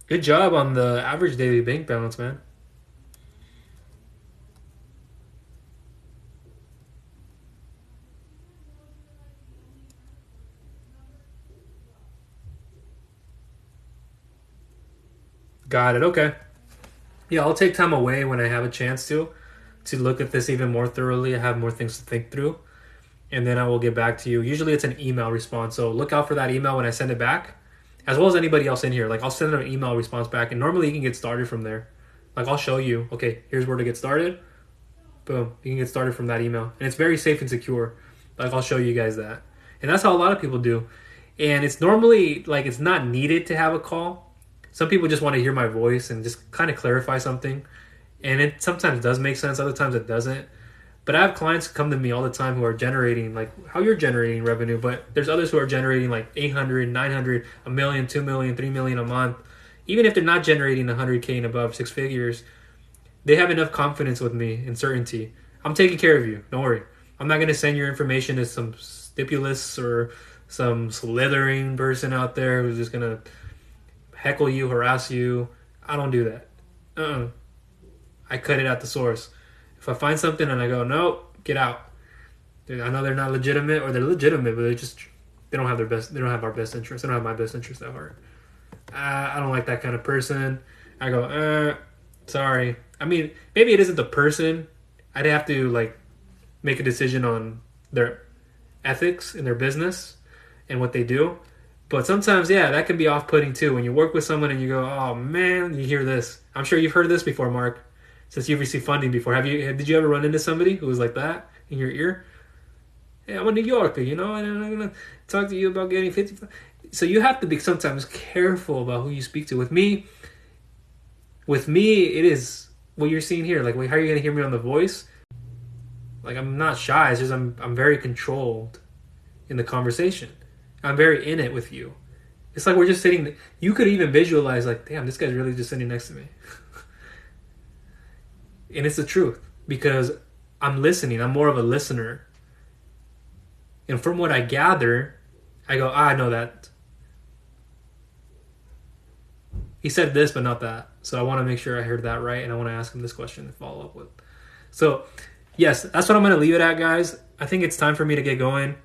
Good job on the average daily bank balance, man. Got it. Okay. Yeah, I'll take time away when I have a chance to look at this even more thoroughly. I have more things to think through. and then I will get back to you. Usually it's an email response, so look out for that email when I send it back, as well as anybody else in here. Like I'll send an email response back, and normally you can get started from there. Like I'll show you, okay, here's where to get started. Boom, you can get started from that email, and it's very safe and secure. Like I'll show you guys that, and that's how a lot of people do. And it's normally like it's not needed to have a call. Some people just want to hear my voice and just kind of clarify something, and it sometimes does make sense. Other times it doesn't. But I have clients come to me all the time who are generating, like how you're generating revenue, but there's others who are generating like 800, 900, a million, 2 million, 3 million a month. Even if they're not generating 100K and above, 6 figures, they have enough confidence with me and certainty. I'm taking care of you. Don't worry. I'm not going to send your information to some stipulous or some slithering person out there who's just going to heckle you, harass you. I don't do that. I cut it at the source. If I find something and I go, no, get out. I know they're not legitimate, or they're legitimate, but they don't have our best interest. They don't have my best interest at heart. I don't like that kind of person. I go, sorry. I mean, maybe it isn't the person. I'd have to like make a decision on their ethics in their business and what they do. But sometimes, yeah, that can be off-putting too. When you work with someone and you go, oh man, you hear this. I'm sure you've heard this before, Mark. Since you've received funding before, did you ever run into somebody who was like that in your ear? Hey, I'm a New Yorker, and I'm gonna talk to you about getting 50. So you have to be sometimes careful about who you speak to. With me, it is what you're seeing here. Like, how are you gonna hear me on the voice? Like, I'm not shy. It's just I'm very controlled in the conversation. I'm very in it with you. It's like we're just sitting. You could even visualize, like, damn, this guy's really just sitting next to me. And it's the truth, because I'm listening. I'm more of a listener. And from what I gather, I go, I know that. He said this, but not that. So I want to make sure I heard that right, and I want to ask him this question to follow up with. So, yes, that's what I'm going to leave it at, guys. I think it's time for me to get going.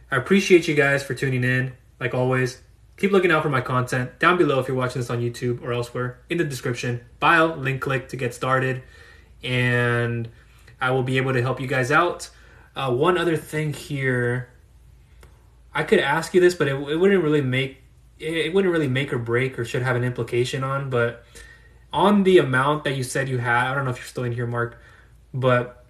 I appreciate you guys for tuning in, like always. Keep looking out for my content. Down below, if you're watching this on YouTube or elsewhere, in the description, bio, link click to get started. And I will be able to help you guys out. One other thing here, I could ask you this, but it wouldn't really make or break or should have an implication on. But on the amount that you said you had, I don't know if you're still in here, Mark, but